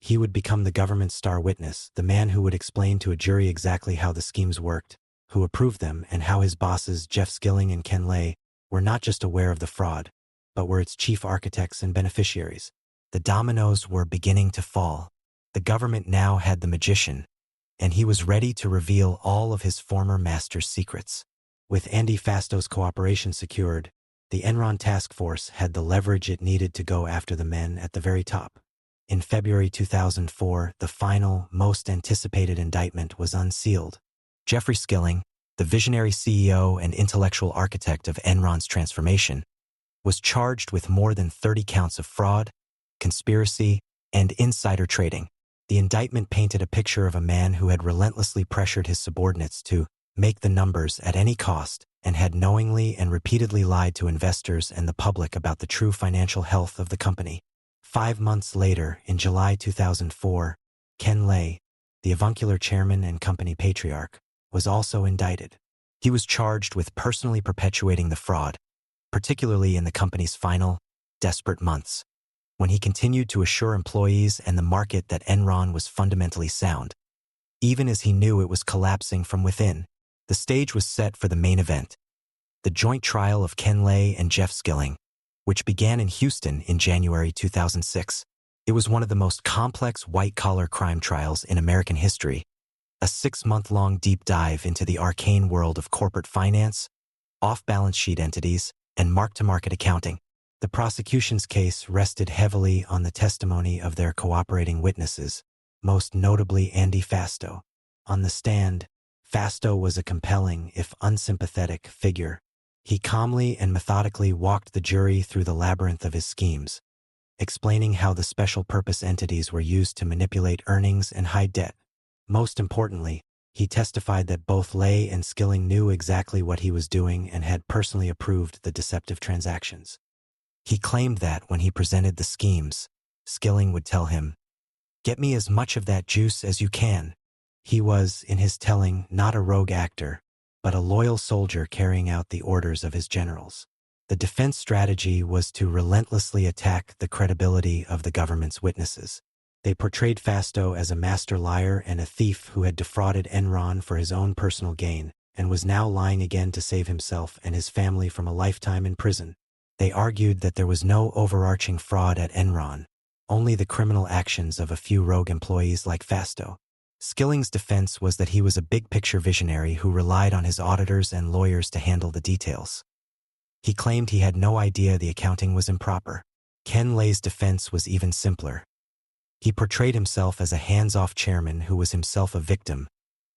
He would become the government's star witness, the man who would explain to a jury exactly how the schemes worked, who approved them, and how his bosses, Jeff Skilling and Ken Lay, were not just aware of the fraud, but were its chief architects and beneficiaries. The dominoes were beginning to fall. The government now had the magician, and he was ready to reveal all of his former master's secrets. With Andy Fastow's cooperation secured, the Enron task force had the leverage it needed to go after the men at the very top. In February 2004, the final, most anticipated indictment was unsealed. Jeffrey Skilling, the visionary CEO and intellectual architect of Enron's transformation, was charged with more than 30 counts of fraud, conspiracy, and insider trading. The indictment painted a picture of a man who had relentlessly pressured his subordinates to make the numbers at any cost and had knowingly and repeatedly lied to investors and the public about the true financial health of the company. 5 months later, in July 2004, Ken Lay, the avuncular chairman and company patriarch, was also indicted. He was charged with personally perpetuating the fraud, particularly in the company's final, desperate months, when he continued to assure employees and the market that Enron was fundamentally sound. Even as he knew it was collapsing from within, the stage was set for the main event, the joint trial of Ken Lay and Jeff Skilling, which began in Houston in January 2006. It was one of the most complex white-collar crime trials in American history, a 6-month-long deep dive into the arcane world of corporate finance, off-balance sheet entities, and mark-to-market accounting. The prosecution's case rested heavily on the testimony of their cooperating witnesses, most notably Andy Fasto. On the stand, Fasto was a compelling, if unsympathetic, figure. He calmly and methodically walked the jury through the labyrinth of his schemes, explaining how the special-purpose entities were used to manipulate earnings and hide debt. Most importantly, he testified that both Lay and Skilling knew exactly what he was doing and had personally approved the deceptive transactions. He claimed that when he presented the schemes, Skilling would tell him, "Get me as much of that juice as you can." He was, in his telling, not a rogue actor, but a loyal soldier carrying out the orders of his generals. The defense strategy was to relentlessly attack the credibility of the government's witnesses. They portrayed Fasto as a master liar and a thief who had defrauded Enron for his own personal gain and was now lying again to save himself and his family from a lifetime in prison. They argued that there was no overarching fraud at Enron, only the criminal actions of a few rogue employees like Fasto. Skilling's defense was that he was a big-picture visionary who relied on his auditors and lawyers to handle the details. He claimed he had no idea the accounting was improper. Ken Lay's defense was even simpler. He portrayed himself as a hands-off chairman who was himself a victim,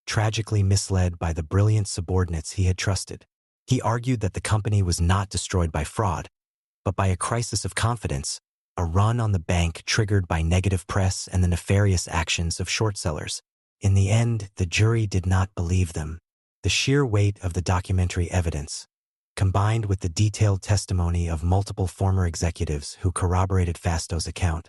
tragically misled by the brilliant subordinates he had trusted. He argued that the company was not destroyed by fraud, but by a crisis of confidence, a run on the bank triggered by negative press and the nefarious actions of short sellers. In the end, the jury did not believe them. The sheer weight of the documentary evidence, combined with the detailed testimony of multiple former executives who corroborated Fasto's account,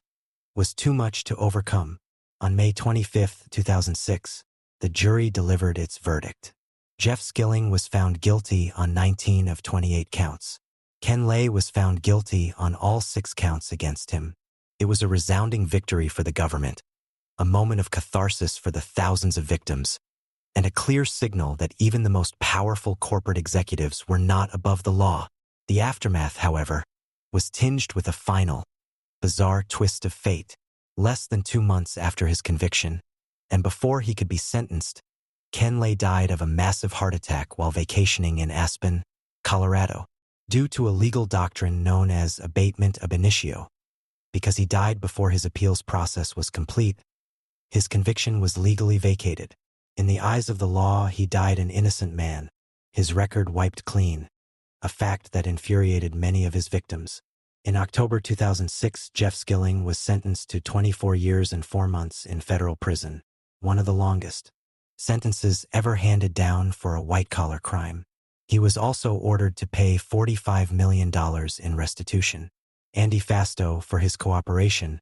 was too much to overcome. On May 25, 2006, the jury delivered its verdict. Jeff Skilling was found guilty on 19 of 28 counts. Ken Lay was found guilty on all 6 counts against him. It was a resounding victory for the government, a moment of catharsis for the thousands of victims, and a clear signal that even the most powerful corporate executives were not above the law. The aftermath, however, was tinged with a final, bizarre twist of fate. Less than 2 months after his conviction, and before he could be sentenced, Ken Lay died of a massive heart attack while vacationing in Aspen, Colorado, due to a legal doctrine known as abatement ab initio. Because he died before his appeals process was complete, his conviction was legally vacated. In the eyes of the law, he died an innocent man, his record wiped clean, a fact that infuriated many of his victims. In October 2006, Jeff Skilling was sentenced to 24 years and 4 months in federal prison, one of the longest sentences ever handed down for a white-collar crime. He was also ordered to pay $45 million in restitution. Andy Fasto, for his cooperation,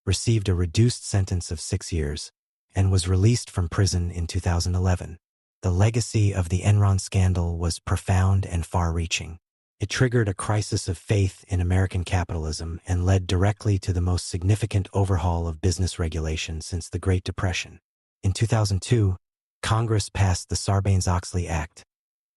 received a reduced sentence of 6 years and was released from prison in 2011. The legacy of the Enron scandal was profound and far-reaching. It triggered a crisis of faith in American capitalism and led directly to the most significant overhaul of business regulation since the Great Depression. In 2002, Congress passed the Sarbanes-Oxley Act,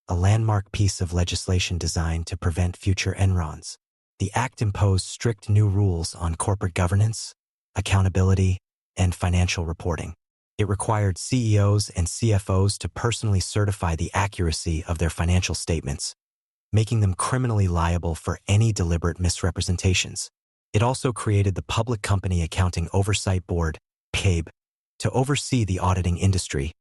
a landmark piece of legislation designed to prevent future Enrons. The act imposed strict new rules on corporate governance, accountability, and financial reporting. It required CEOs and CFOs to personally certify the accuracy of their financial statements, making them criminally liable for any deliberate misrepresentations. It also created the Public Company Accounting Oversight Board, PCAB, to oversee the auditing industry,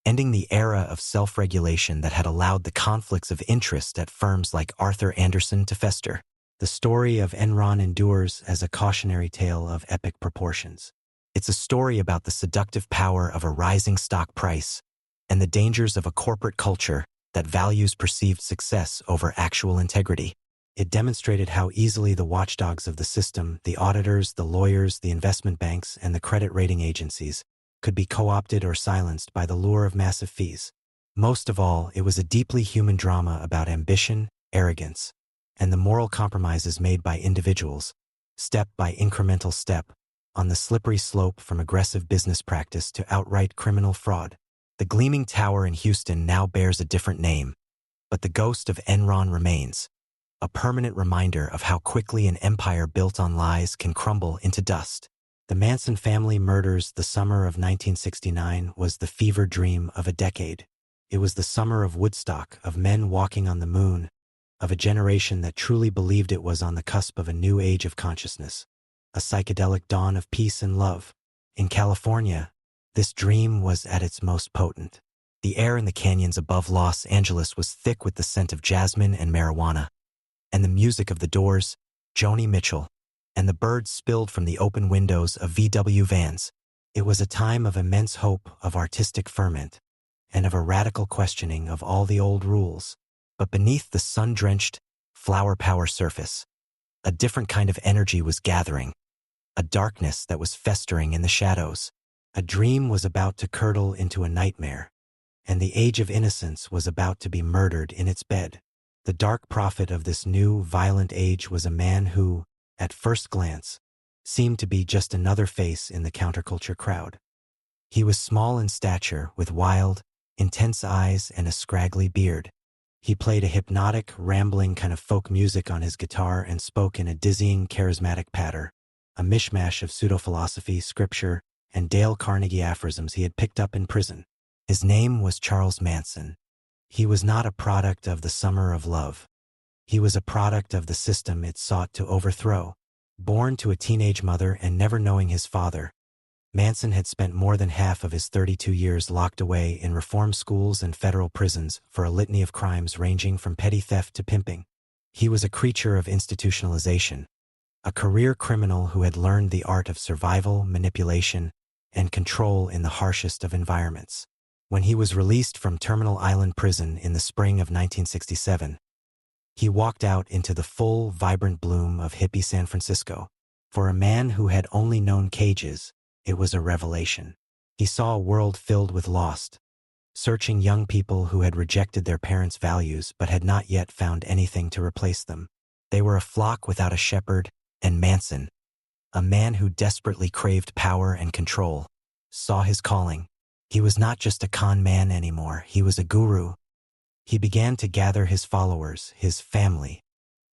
ending the era of self-regulation that had allowed the conflicts of interest at firms like Arthur Andersen to fester. The story of Enron endures as a cautionary tale of epic proportions. It's a story about the seductive power of a rising stock price and the dangers of a corporate culture that values perceived success over actual integrity. It demonstrated how easily the watchdogs of the system, the auditors, the lawyers, the investment banks, and the credit rating agencies, could be co-opted or silenced by the lure of massive fees. Most of all, it was a deeply human drama about ambition, arrogance, and the moral compromises made by individuals, step by incremental step, on the slippery slope from aggressive business practice to outright criminal fraud. The gleaming tower in Houston now bears a different name, but the ghost of Enron remains, a permanent reminder of how quickly an empire built on lies can crumble into dust. The Manson family murders. The summer of 1969 was the fever dream of a decade. It was the summer of Woodstock, of men walking on the moon, of a generation that truly believed it was on the cusp of a new age of consciousness, a psychedelic dawn of peace and love. In California, this dream was at its most potent. The air in the canyons above Los Angeles was thick with the scent of jasmine and marijuana, and the music of the Doors, Joni Mitchell, and the birds spilled from the open windows of VW vans. It was a time of immense hope, of artistic ferment, and of a radical questioning of all the old rules. But beneath the sun-drenched, flower-power surface, a different kind of energy was gathering, a darkness that was festering in the shadows. A dream was about to curdle into a nightmare, and the age of innocence was about to be murdered in its bed. The dark prophet of this new, violent age was a man who, at first glance, seemed to be just another face in the counterculture crowd. He was small in stature, with wild, intense eyes and a scraggly beard. He played a hypnotic, rambling kind of folk music on his guitar and spoke in a dizzying, charismatic patter, a mishmash of pseudo-philosophy, scripture, and Dale Carnegie aphorisms he had picked up in prison. His name was Charles Manson. He was not a product of the summer of love. He was a product of the system it sought to overthrow. Born to a teenage mother and never knowing his father, Manson had spent more than half of his 32 years locked away in reform schools and federal prisons for a litany of crimes ranging from petty theft to pimping. He was a creature of institutionalization, a career criminal who had learned the art of survival, manipulation, and control in the harshest of environments. When he was released from Terminal Island Prison in the spring of 1967, he walked out into the full, vibrant bloom of hippie San Francisco. For a man who had only known cages, it was a revelation. He saw a world filled with lost, searching young people who had rejected their parents' values but had not yet found anything to replace them. They were a flock without a shepherd, and Manson, a man who desperately craved power and control, saw his calling. He was not just a con man anymore, he was a guru. He began to gather his followers, his family,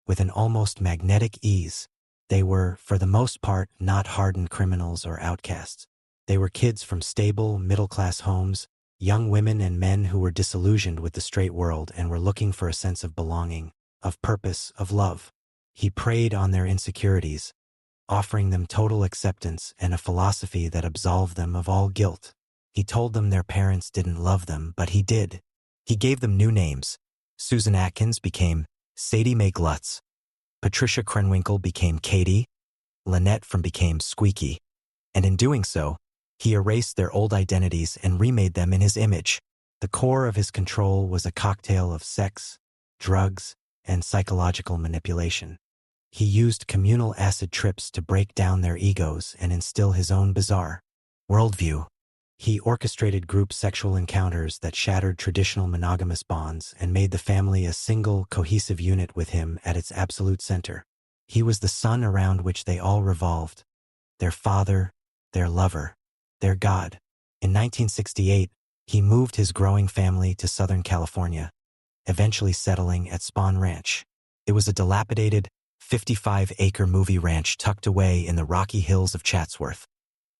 with an almost magnetic ease. They were, for the most part, not hardened criminals or outcasts. They were kids from stable, middle-class homes, young women and men who were disillusioned with the straight world and were looking for a sense of belonging, of purpose, of love. He preyed on their insecurities, offering them total acceptance and a philosophy that absolved them of all guilt. He told them their parents didn't love them, but he did. He gave them new names. Susan Atkins became Sadie Mae Glutz. Patricia Krenwinkel became Katie. Lynette from became Squeaky. And in doing so, he erased their old identities and remade them in his image. The core of his control was a cocktail of sex, drugs, and psychological manipulation. He used communal acid trips to break down their egos and instill his own bizarre worldview. He orchestrated group sexual encounters that shattered traditional monogamous bonds and made the family a single, cohesive unit with him at its absolute center. He was the sun around which they all revolved, their father, their lover, their God. In 1968, he moved his growing family to Southern California, eventually settling at Spahn Ranch. It was a dilapidated, 55-acre movie ranch tucked away in the rocky hills of Chatsworth,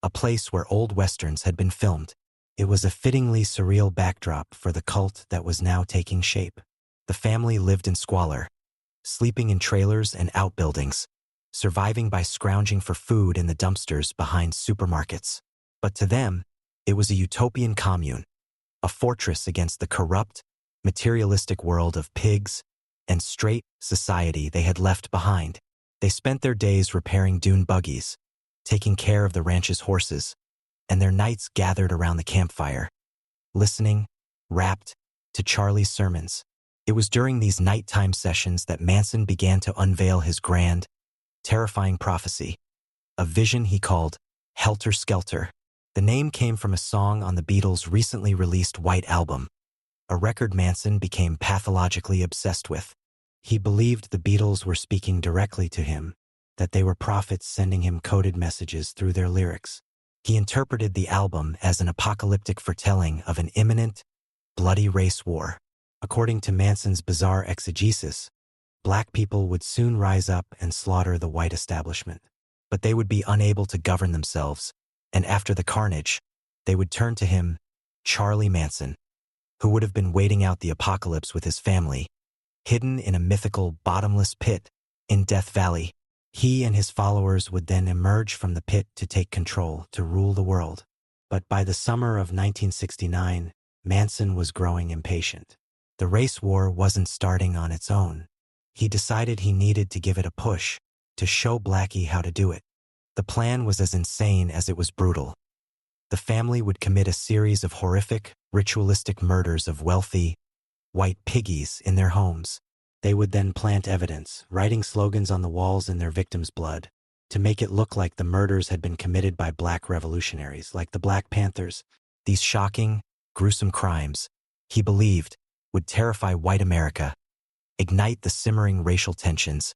a place where old westerns had been filmed. It was a fittingly surreal backdrop for the cult that was now taking shape. The family lived in squalor, sleeping in trailers and outbuildings, surviving by scrounging for food in the dumpsters behind supermarkets. But to them, it was a utopian commune, a fortress against the corrupt, materialistic world of pigs and straight society they had left behind. They spent their days repairing dune buggies, taking care of the ranch's horses, and their nights gathered around the campfire, listening, rapt, to Charlie's sermons. It was during these nighttime sessions that Manson began to unveil his grand, terrifying prophecy, a vision he called Helter Skelter. The name came from a song on the Beatles' recently released White Album, a record Manson became pathologically obsessed with. He believed the Beatles were speaking directly to him, that they were prophets sending him coded messages through their lyrics. He interpreted the album as an apocalyptic foretelling of an imminent, bloody race war. According to Manson's bizarre exegesis, black people would soon rise up and slaughter the white establishment. But they would be unable to govern themselves, and after the carnage, they would turn to him, Charlie Manson, who would have been waiting out the apocalypse with his family, hidden in a mythical bottomless pit in Death Valley. He and his followers would then emerge from the pit to take control, to rule the world. But by the summer of 1969, Manson was growing impatient. The race war wasn't starting on its own. He decided he needed to give it a push, to show Blackie how to do it. The plan was as insane as it was brutal. The family would commit a series of horrific, ritualistic murders of wealthy, white piggies in their homes. They would then plant evidence, writing slogans on the walls in their victims' blood, to make it look like the murders had been committed by black revolutionaries, like the Black Panthers. These shocking, gruesome crimes, he believed, would terrify white America, ignite the simmering racial tensions,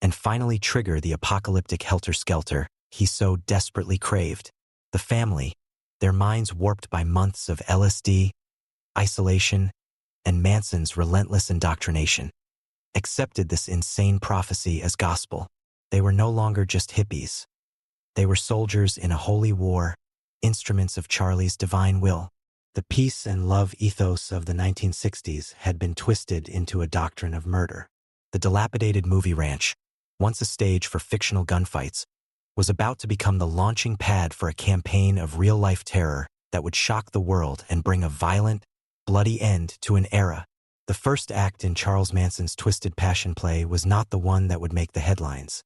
and finally trigger the apocalyptic helter-skelter he so desperately craved. The family, their minds warped by months of LSD, isolation, and Manson's relentless indoctrination, accepted this insane prophecy as gospel. They were no longer just hippies. They were soldiers in a holy war, instruments of Charlie's divine will. The peace and love ethos of the 1960s had been twisted into a doctrine of murder. The dilapidated movie ranch, once a stage for fictional gunfights, was about to become the launching pad for a campaign of real-life terror that would shock the world and bring a violent, bloody end to an era. The first act in Charles Manson's twisted passion play was not the one that would make the headlines,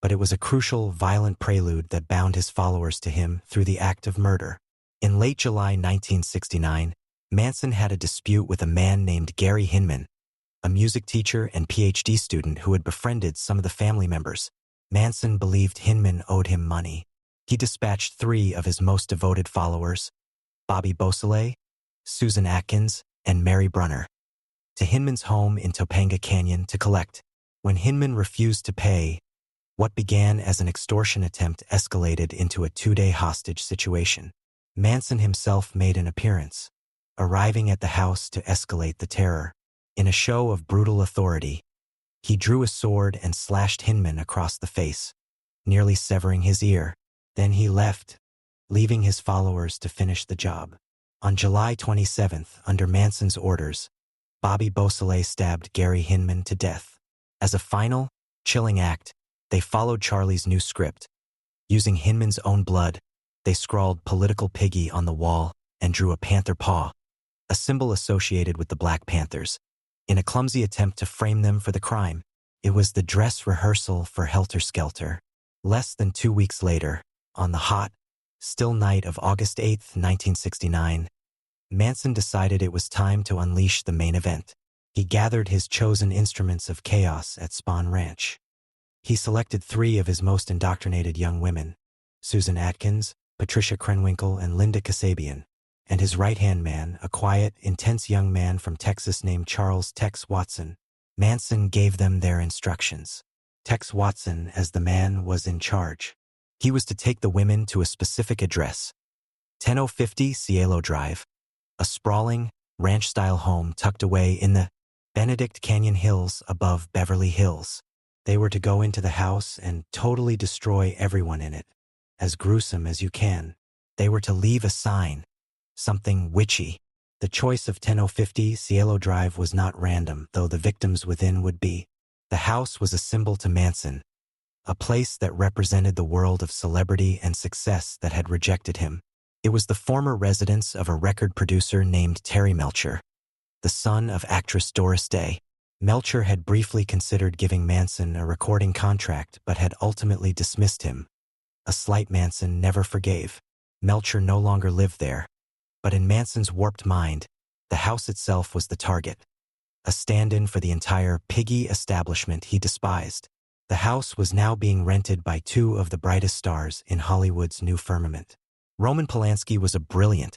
but it was a crucial, violent prelude that bound his followers to him through the act of murder. In late July 1969, Manson had a dispute with a man named Gary Hinman, a music teacher and PhD student who had befriended some of the family members. Manson believed Hinman owed him money. He dispatched 3 of his most devoted followers, Bobby Beausoleil, Susan Atkins, and Mary Brunner, to Hinman's home in Topanga Canyon to collect. When Hinman refused to pay, what began as an extortion attempt escalated into a 2-day hostage situation. Manson himself made an appearance, arriving at the house to escalate the terror. In a show of brutal authority, he drew a sword and slashed Hinman across the face, nearly severing his ear. Then he left, leaving his followers to finish the job. On July 27th, under Manson's orders, Bobby Beausoleil stabbed Gary Hinman to death. As a final, chilling act, they followed Charlie's new script. Using Hinman's own blood, they scrawled "Political Piggy" on the wall and drew a panther paw, a symbol associated with the Black Panthers, in a clumsy attempt to frame them for the crime. It was the dress rehearsal for Helter Skelter. Less than 2 weeks later, on the hot, still night of August 8, 1969, Manson decided it was time to unleash the main event. He gathered his chosen instruments of chaos at Spahn Ranch. He selected 3 of his most indoctrinated young women, Susan Atkins, Patricia Krenwinkel, and Linda Kasabian, and his right-hand man, a quiet, intense young man from Texas named Charles Tex Watson. Manson gave them their instructions. Tex Watson, as the man, was in charge. He was to take the women to a specific address, 10050 Cielo Drive, a sprawling, ranch-style home tucked away in the Benedict Canyon Hills above Beverly Hills. They were to go into the house and totally destroy everyone in it, as gruesome as you can. They were to leave a sign, something witchy. The choice of 10050 Cielo Drive was not random, though the victims within would be. The house was a symbol to Manson, a place that represented the world of celebrity and success that had rejected him. It was the former residence of a record producer named Terry Melcher, the son of actress Doris Day. Melcher had briefly considered giving Manson a recording contract but had ultimately dismissed him, a slight Manson never forgave. Melcher no longer lived there, but in Manson's warped mind, the house itself was the target, a stand-in for the entire piggy establishment he despised. The house was now being rented by two of the brightest stars in Hollywood's new firmament. Roman Polanski was a brilliant,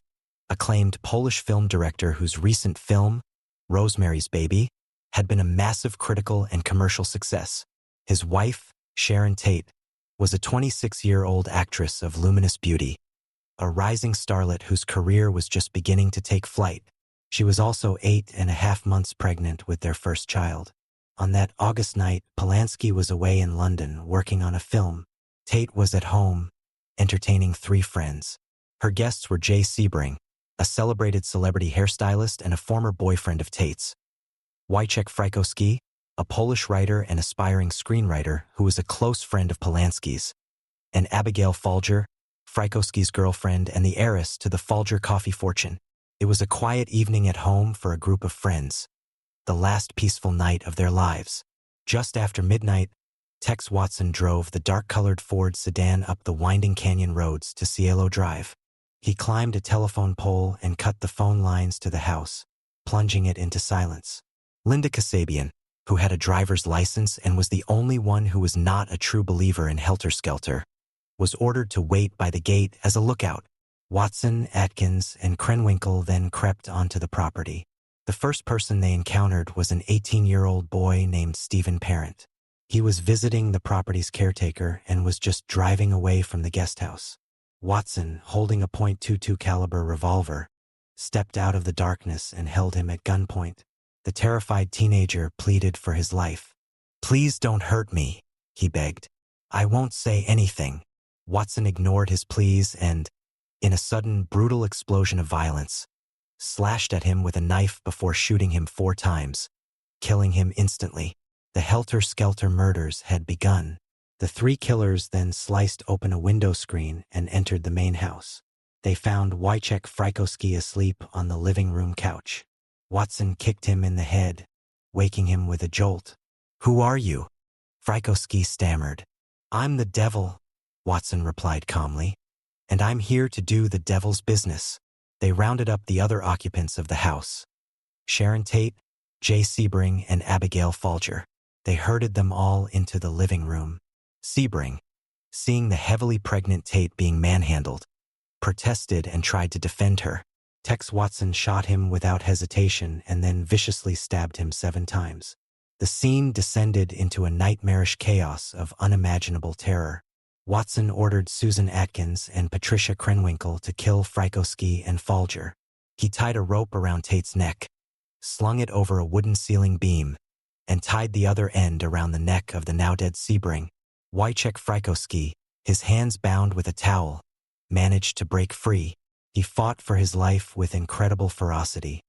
acclaimed Polish film director whose recent film, Rosemary's Baby, had been a massive critical and commercial success. His wife, Sharon Tate, was a 26-year-old actress of luminous beauty, a rising starlet whose career was just beginning to take flight. She was also 8.5 months pregnant with their first child. On that August night, Polanski was away in London working on a film. Tate was at home, entertaining 3 friends. Her guests were Jay Sebring, a celebrated celebrity hairstylist and a former boyfriend of Tate's; Wojciech Frykowski, a Polish writer and aspiring screenwriter who was a close friend of Polanski's; and Abigail Folger, Frykowski's girlfriend and the heiress to the Folger coffee fortune. It was a quiet evening at home for a group of friends, the last peaceful night of their lives. Just after midnight, Tex Watson drove the dark-colored Ford sedan up the winding canyon roads to Cielo Drive. He climbed a telephone pole and cut the phone lines to the house, plunging it into silence. Linda Kasabian, who had a driver's license and was the only one who was not a true believer in helter-skelter, was ordered to wait by the gate as a lookout. Watson, Atkins, and Krenwinkel then crept onto the property. The first person they encountered was an 18-year-old boy named Stephen Parent. He was visiting the property's caretaker and was just driving away from the guest house. Watson, holding a .22 caliber revolver, stepped out of the darkness and held him at gunpoint. The terrified teenager pleaded for his life. "Please don't hurt me," he begged. "I won't say anything." Watson ignored his pleas and, in a sudden, brutal explosion of violence, slashed at him with a knife before shooting him 4 times, killing him instantly. The helter-skelter murders had begun. The 3 killers then sliced open a window screen and entered the main house. They found Wojciech Frykowski asleep on the living room couch. Watson kicked him in the head, waking him with a jolt. "Who are you?" Frykowski stammered. "I'm the devil," Watson replied calmly, "and I'm here to do the devil's business." They rounded up the other occupants of the house: Sharon Tate, Jay Sebring, and Abigail Folger. They herded them all into the living room. Sebring, seeing the heavily pregnant Tate being manhandled, protested and tried to defend her. Tex Watson shot him without hesitation and then viciously stabbed him 7 times. The scene descended into a nightmarish chaos of unimaginable terror. Watson ordered Susan Atkins and Patricia Krenwinkel to kill Frykowski and Folger. He tied a rope around Tate's neck, slung it over a wooden ceiling beam, and tied the other end around the neck of the now-dead Sebring. Wojciech Frykowski, his hands bound with a towel, managed to break free. He fought for his life with incredible ferocity.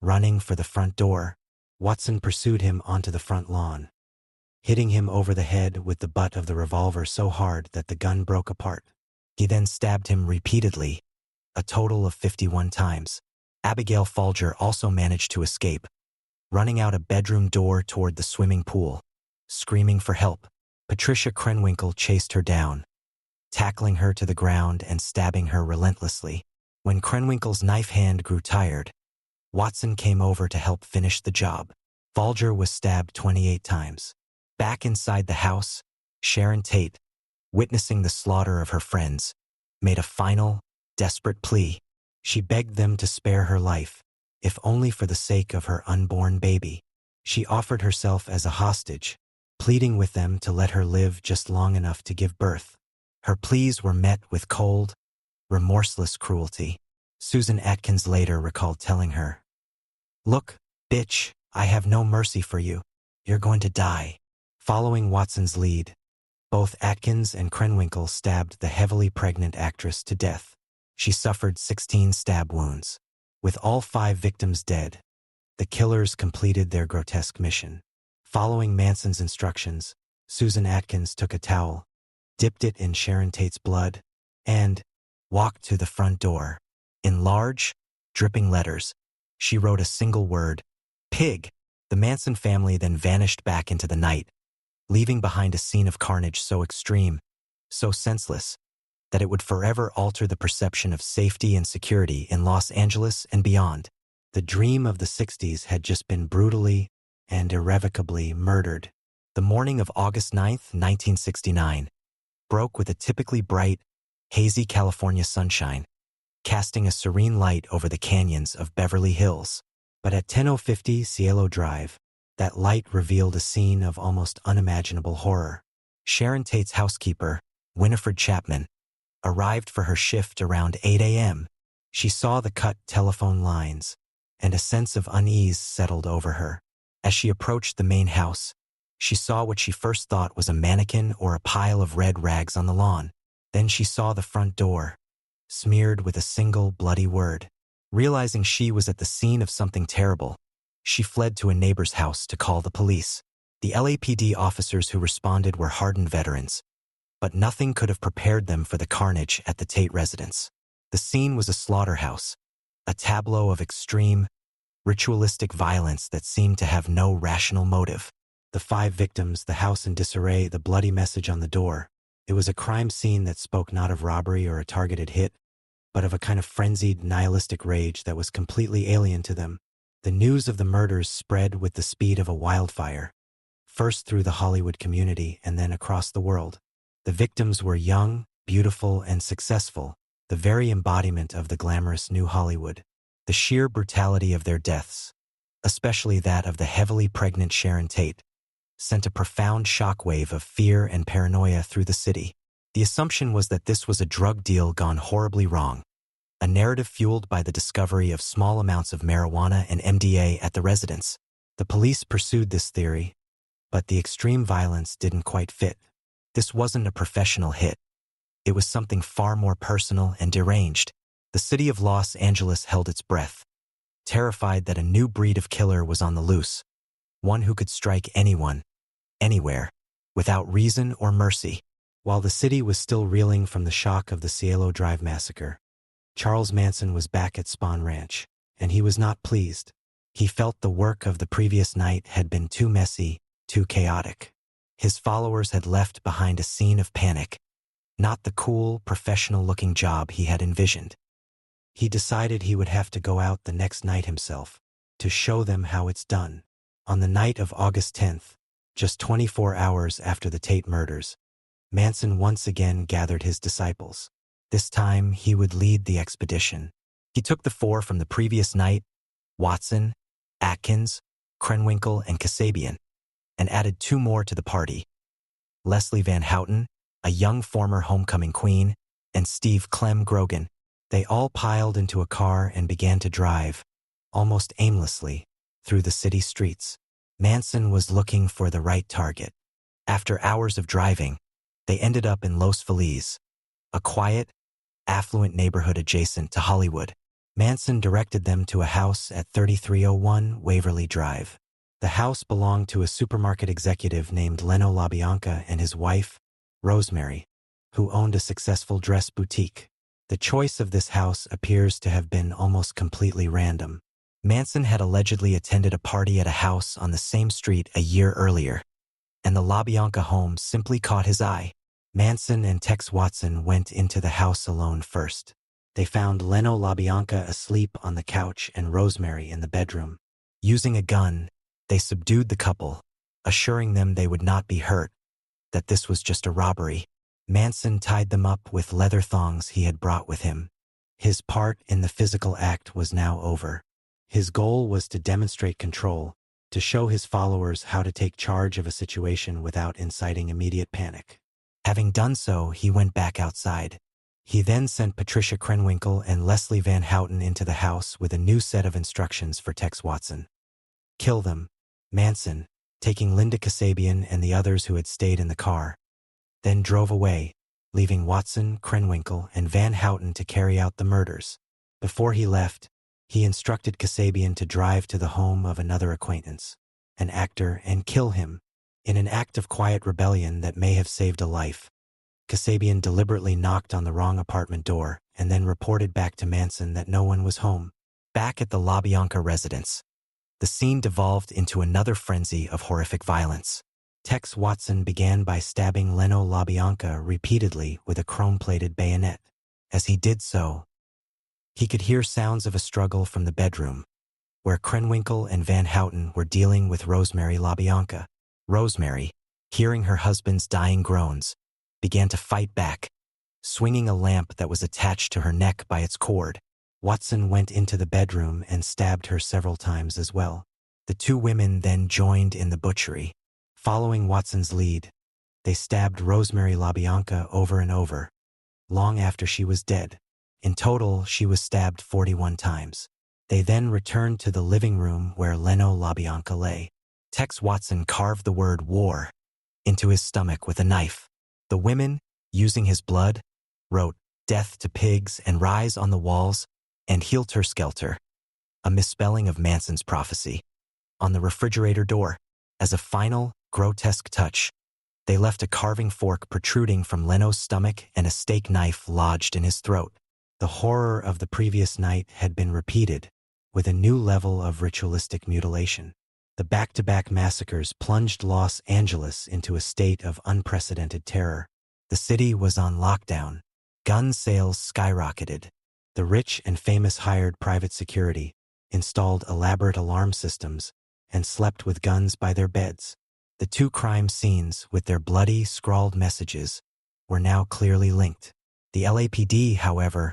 Running for the front door, Watson pursued him onto the front lawn, hitting him over the head with the butt of the revolver so hard that the gun broke apart. He then stabbed him repeatedly, a total of 51 times. Abigail Folger also managed to escape, running out a bedroom door toward the swimming pool, screaming for help. Patricia Krenwinkel chased her down, tackling her to the ground and stabbing her relentlessly. When Krenwinkel's knife hand grew tired, Watson came over to help finish the job. Folger was stabbed 28 times. Back inside the house, Sharon Tate, witnessing the slaughter of her friends, made a final, desperate plea. She begged them to spare her life, if only for the sake of her unborn baby. She offered herself as a hostage, pleading with them to let her live just long enough to give birth. Her pleas were met with cold, remorseless cruelty. Susan Atkins later recalled telling her, "Look, bitch, I have no mercy for you. You're going to die." Following Watson's lead, both Atkins and Krenwinkel stabbed the heavily pregnant actress to death. She suffered 16 stab wounds. With all 5 victims dead, the killers completed their grotesque mission. Following Manson's instructions, Susan Atkins took a towel, dipped it in Sharon Tate's blood, and walked to the front door. In large, dripping letters, she wrote a single word: "Pig." The Manson family then vanished back into the night, leaving behind a scene of carnage so extreme, so senseless, that it would forever alter the perception of safety and security in Los Angeles and beyond. The dream of the 60s had just been brutally and irrevocably murdered. The morning of August 9th, 1969, broke with a typically bright, hazy California sunshine, casting a serene light over the canyons of Beverly Hills. But at 10:50 Cielo Drive, that light revealed a scene of almost unimaginable horror. Sharon Tate's housekeeper, Winifred Chapman, arrived for her shift around 8 a.m. She saw the cut telephone lines, and a sense of unease settled over her. As she approached the main house, she saw what she first thought was a mannequin or a pile of red rags on the lawn. Then she saw the front door, smeared with a single bloody word. Realizing she was at the scene of something terrible, she fled to a neighbor's house to call the police. The LAPD officers who responded were hardened veterans, but nothing could have prepared them for the carnage at the Tate residence. The scene was a slaughterhouse, a tableau of extreme, ritualistic violence that seemed to have no rational motive. The 5 victims, the house in disarray, the bloody message on the door. It was a crime scene that spoke not of robbery or a targeted hit, but of a kind of frenzied, nihilistic rage that was completely alien to them. The news of the murders spread with the speed of a wildfire, first through the Hollywood community and then across the world. The victims were young, beautiful, and successful, the very embodiment of the glamorous New Hollywood. The sheer brutality of their deaths, especially that of the heavily pregnant Sharon Tate, sent a profound shockwave of fear and paranoia through the city. The assumption was that this was a drug deal gone horribly wrong, a narrative fueled by the discovery of small amounts of marijuana and MDA at the residence. The police pursued this theory, but the extreme violence didn't quite fit. This wasn't a professional hit. It was something far more personal and deranged. The city of Los Angeles held its breath, terrified that a new breed of killer was on the loose, one who could strike anyone, anywhere, without reason or mercy. While the city was still reeling from the shock of the Cielo Drive massacre, Charles Manson was back at Spahn Ranch, and he was not pleased. He felt the work of the previous night had been too messy, too chaotic. His followers had left behind a scene of panic, not the cool, professional-looking job he had envisioned. He decided he would have to go out the next night himself, to show them how it's done. On the night of August 10th, just 24 hours after the Tate murders, Manson once again gathered his disciples. This time, he would lead the expedition. He took the 4 from the previous night, Watson, Atkins, Krenwinkel, and Kasabian, and added 2 more to the party, Leslie Van Houten, a young former homecoming queen, and Steve Clem Grogan. They all piled into a car and began to drive, almost aimlessly, through the city streets. Manson was looking for the right target. After hours of driving, they ended up in Los Feliz, a quiet, affluent neighborhood adjacent to Hollywood. Manson directed them to a house at 3301 Waverly Drive. The house belonged to a supermarket executive named Leno LaBianca and his wife, Rosemary, who owned a successful dress boutique. The choice of this house appears to have been almost completely random. Manson had allegedly attended a party at a house on the same street a year earlier, and the LaBianca home simply caught his eye. Manson and Tex Watson went into the house alone first. They found Leno LaBianca asleep on the couch and Rosemary in the bedroom. Using a gun, they subdued the couple, assuring them they would not be hurt, that this was just a robbery. Manson tied them up with leather thongs he had brought with him. His part in the physical act was now over. His goal was to demonstrate control, to show his followers how to take charge of a situation without inciting immediate panic. Having done so, he went back outside. He then sent Patricia Krenwinkel and Leslie Van Houten into the house with a new set of instructions for Tex Watson. Kill them, Manson, taking Linda Kasabian and the others who had stayed in the car, then drove away, leaving Watson, Krenwinkel, and Van Houten to carry out the murders. Before he left, he instructed Kasabian to drive to the home of another acquaintance, an actor, and kill him, in an act of quiet rebellion that may have saved a life. Kasabian deliberately knocked on the wrong apartment door and then reported back to Manson that no one was home. Back at the LaBianca residence, the scene devolved into another frenzy of horrific violence. Tex Watson began by stabbing Leno LaBianca repeatedly with a chrome-plated bayonet. As he did so, he could hear sounds of a struggle from the bedroom, where Krenwinkel and Van Houten were dealing with Rosemary LaBianca. Rosemary, hearing her husband's dying groans, began to fight back, swinging a lamp that was attached to her neck by its cord. Watson went into the bedroom and stabbed her several times as well. The two women then joined in the butchery. Following Watson's lead, they stabbed Rosemary LaBianca over and over, long after she was dead. In total, she was stabbed 41 times. They then returned to the living room where Leno LaBianca lay. Tex Watson carved the word war into his stomach with a knife. The women, using his blood, wrote "Death to pigs" and "Rise on the walls" and "Helter Skelter," a misspelling of Manson's prophecy, on the refrigerator door. As a final, grotesque touch, they left a carving fork protruding from Leno's stomach and a steak knife lodged in his throat. The horror of the previous night had been repeated, with a new level of ritualistic mutilation. The back-to-back massacres plunged Los Angeles into a state of unprecedented terror. The city was on lockdown. Gun sales skyrocketed. The rich and famous hired private security, installed elaborate alarm systems, and slept with guns by their beds. The two crime scenes, with their bloody, scrawled messages, were now clearly linked. The LAPD, however,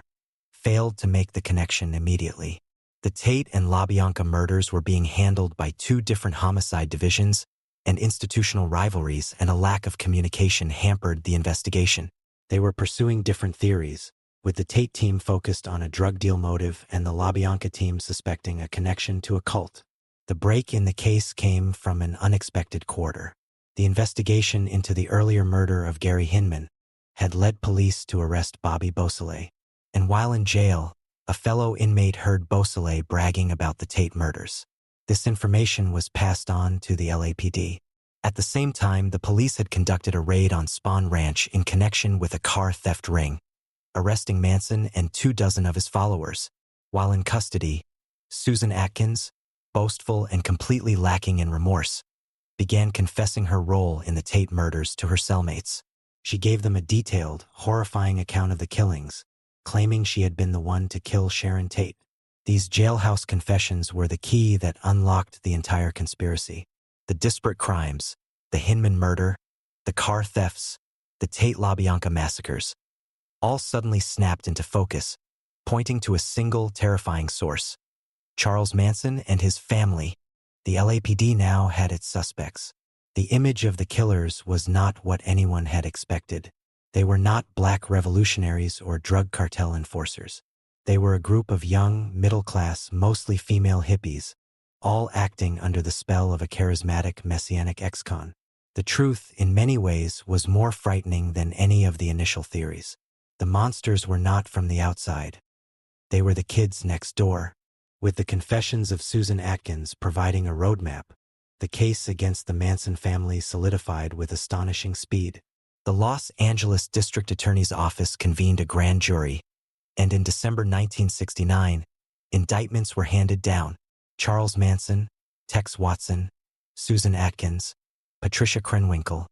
failed to make the connection immediately. The Tate and LaBianca murders were being handled by two different homicide divisions, and institutional rivalries and a lack of communication hampered the investigation. They were pursuing different theories, with the Tate team focused on a drug deal motive and the LaBianca team suspecting a connection to a cult. The break in the case came from an unexpected quarter. The investigation into the earlier murder of Gary Hinman had led police to arrest Bobby Beausoleil, and while in jail, a fellow inmate heard Beausoleil bragging about the Tate murders. This information was passed on to the LAPD. At the same time, the police had conducted a raid on Spawn Ranch in connection with a car theft ring, arresting Manson and 24 of his followers. While in custody, Susan Atkins, boastful and completely lacking in remorse, began confessing her role in the Tate murders to her cellmates. She gave them a detailed, horrifying account of the killings, claiming she had been the one to kill Sharon Tate. These jailhouse confessions were the key that unlocked the entire conspiracy. The disparate crimes, the Hinman murder, the car thefts, the Tate LaBianca massacres, all suddenly snapped into focus, pointing to a single terrifying source: Charles Manson and his family. The LAPD now had its suspects. The image of the killers was not what anyone had expected. They were not black revolutionaries or drug cartel enforcers. They were a group of young, middle-class, mostly female hippies, all acting under the spell of a charismatic messianic ex-con. The truth, in many ways, was more frightening than any of the initial theories. The monsters were not from the outside. They were the kids next door. With the confessions of Susan Atkins providing a roadmap, the case against the Manson family solidified with astonishing speed. The Los Angeles District Attorney's Office convened a grand jury, and in December 1969, indictments were handed down. Charles Manson, Tex Watson, Susan Atkins, Patricia Krenwinkel,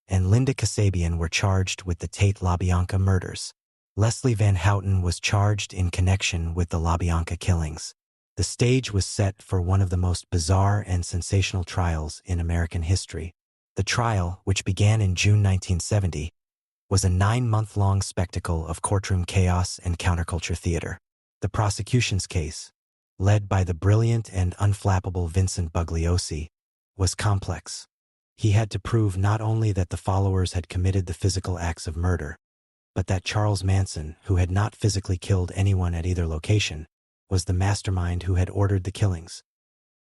and Linda Kasabian were charged with the Tate LaBianca murders. Leslie Van Houten was charged in connection with the LaBianca killings. The stage was set for one of the most bizarre and sensational trials in American history. The trial, which began in June 1970, was a 9-month-long spectacle of courtroom chaos and counterculture theater. The prosecution's case, led by the brilliant and unflappable Vincent Bugliosi, was complex. He had to prove not only that the followers had committed the physical acts of murder, but that Charles Manson, who had not physically killed anyone at either location, was the mastermind who had ordered the killings.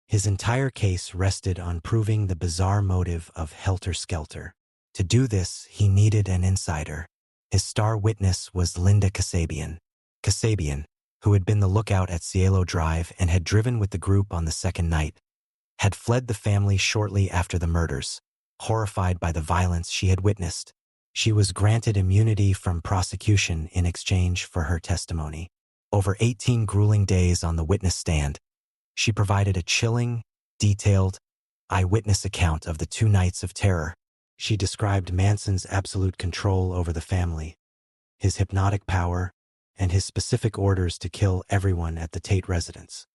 His entire case rested on proving the bizarre motive of Helter Skelter. To do this, he needed an insider. His star witness was Linda Kasabian. Kasabian, who had been the lookout at Cielo Drive and had driven with the group on the second night, had fled the family shortly after the murders, horrified by the violence she had witnessed. She was granted immunity from prosecution in exchange for her testimony. Over 18 grueling days on the witness stand, she provided a chilling, detailed, eyewitness account of the 2 nights of terror. She described Manson's absolute control over the family, his hypnotic power, and his specific orders to kill everyone at the Tate residence.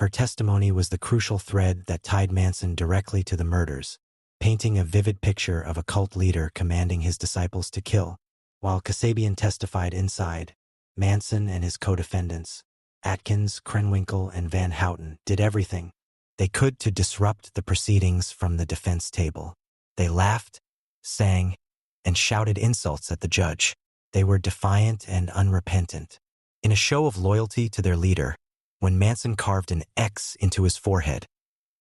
Her testimony was the crucial thread that tied Manson directly to the murders, painting a vivid picture of a cult leader commanding his disciples to kill. While Kasabian testified inside, Manson and his co-defendants, Atkins, Krenwinkel, and Van Houten, did everything they could to disrupt the proceedings from the defense table. They laughed, sang, and shouted insults at the judge. They were defiant and unrepentant. In a show of loyalty to their leader, when Manson carved an X into his forehead,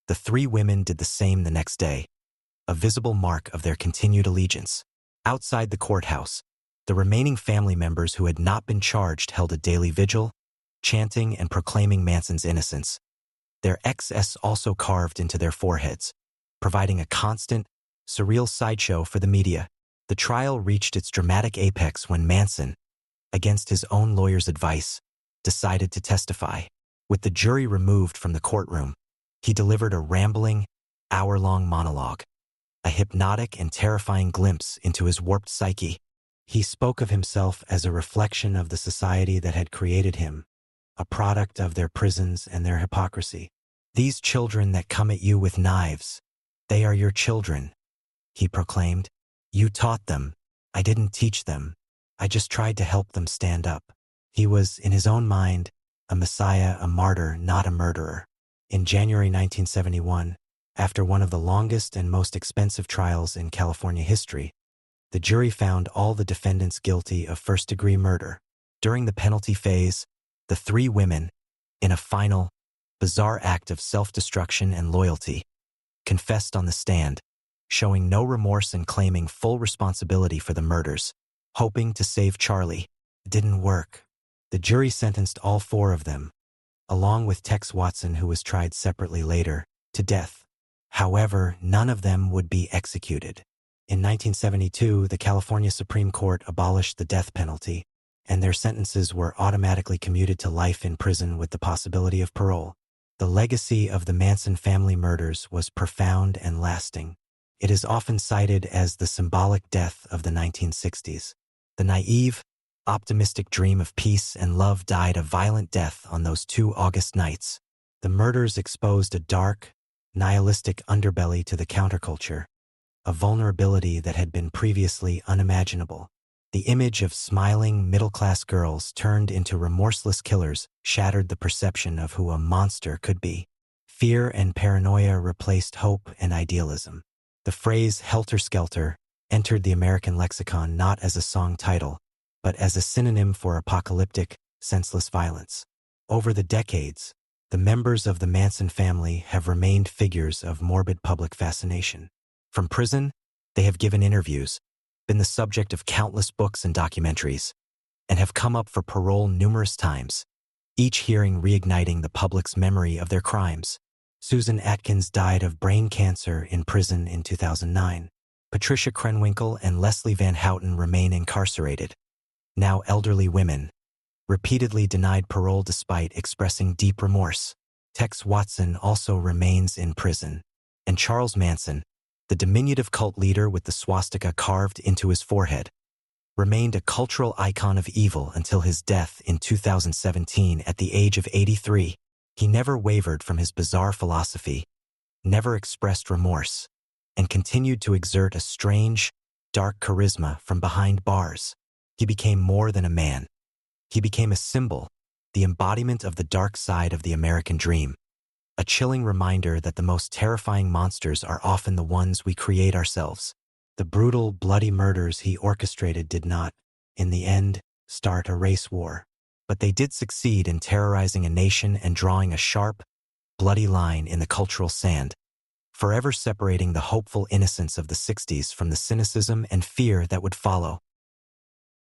the three women did the same the next day, a visible mark of their continued allegiance. Outside the courthouse, the remaining family members who had not been charged held a daily vigil, chanting and proclaiming Manson's innocence. Their XS also carved into their foreheads, providing a constant, surreal sideshow for the media. The trial reached its dramatic apex when Manson, against his own lawyer's advice, decided to testify. With the jury removed from the courtroom, he delivered a rambling, hour-long monologue, a hypnotic and terrifying glimpse into his warped psyche. He spoke of himself as a reflection of the society that had created him, a product of their prisons and their hypocrisy. "These children that come at you with knives, they are your children," he proclaimed. "You taught them. I didn't teach them. I just tried to help them stand up." He was, in his own mind, a messiah, a martyr, not a murderer. In January 1971, after one of the longest and most expensive trials in California history, the jury found all the defendants guilty of first-degree murder. During the penalty phase, the three women, in a final, bizarre act of self-destruction and loyalty, confessed on the stand, showing no remorse and claiming full responsibility for the murders, hoping to save Charlie. It didn't work. The jury sentenced all four of them, along with Tex Watson, who was tried separately later, to death. However, none of them would be executed. In 1972, the California Supreme Court abolished the death penalty, and their sentences were automatically commuted to life in prison with the possibility of parole. The legacy of the Manson family murders was profound and lasting. It is often cited as the symbolic death of the 1960s. The naive, optimistic dream of peace and love died a violent death on those 2 August nights. The murders exposed a dark, nihilistic underbelly to the counterculture, a vulnerability that had been previously unimaginable. The image of smiling, middle-class girls turned into remorseless killers shattered the perception of who a monster could be. Fear and paranoia replaced hope and idealism. The phrase helter-skelter entered the American lexicon not as a song title, but as a synonym for apocalyptic, senseless violence. Over the decades, the members of the Manson family have remained figures of morbid public fascination. From prison, they have given interviews, been the subject of countless books and documentaries, and have come up for parole numerous times, each hearing reigniting the public's memory of their crimes. Susan Atkins died of brain cancer in prison in 2009. Patricia Krenwinkel and Leslie Van Houten remain incarcerated, now elderly women, repeatedly denied parole despite expressing deep remorse. Tex Watson also remains in prison, and Charles Manson, the diminutive cult leader with the swastika carved into his forehead, remained a cultural icon of evil until his death in 2017 at the age of 83. He never wavered from his bizarre philosophy, never expressed remorse, and continued to exert a strange, dark charisma from behind bars. He became more than a man. He became a symbol, the embodiment of the dark side of the American dream. A chilling reminder that the most terrifying monsters are often the ones we create ourselves. The brutal, bloody murders he orchestrated did not, in the end, start a race war. But they did succeed in terrorizing a nation and drawing a sharp, bloody line in the cultural sand, forever separating the hopeful innocence of the 60s from the cynicism and fear that would follow.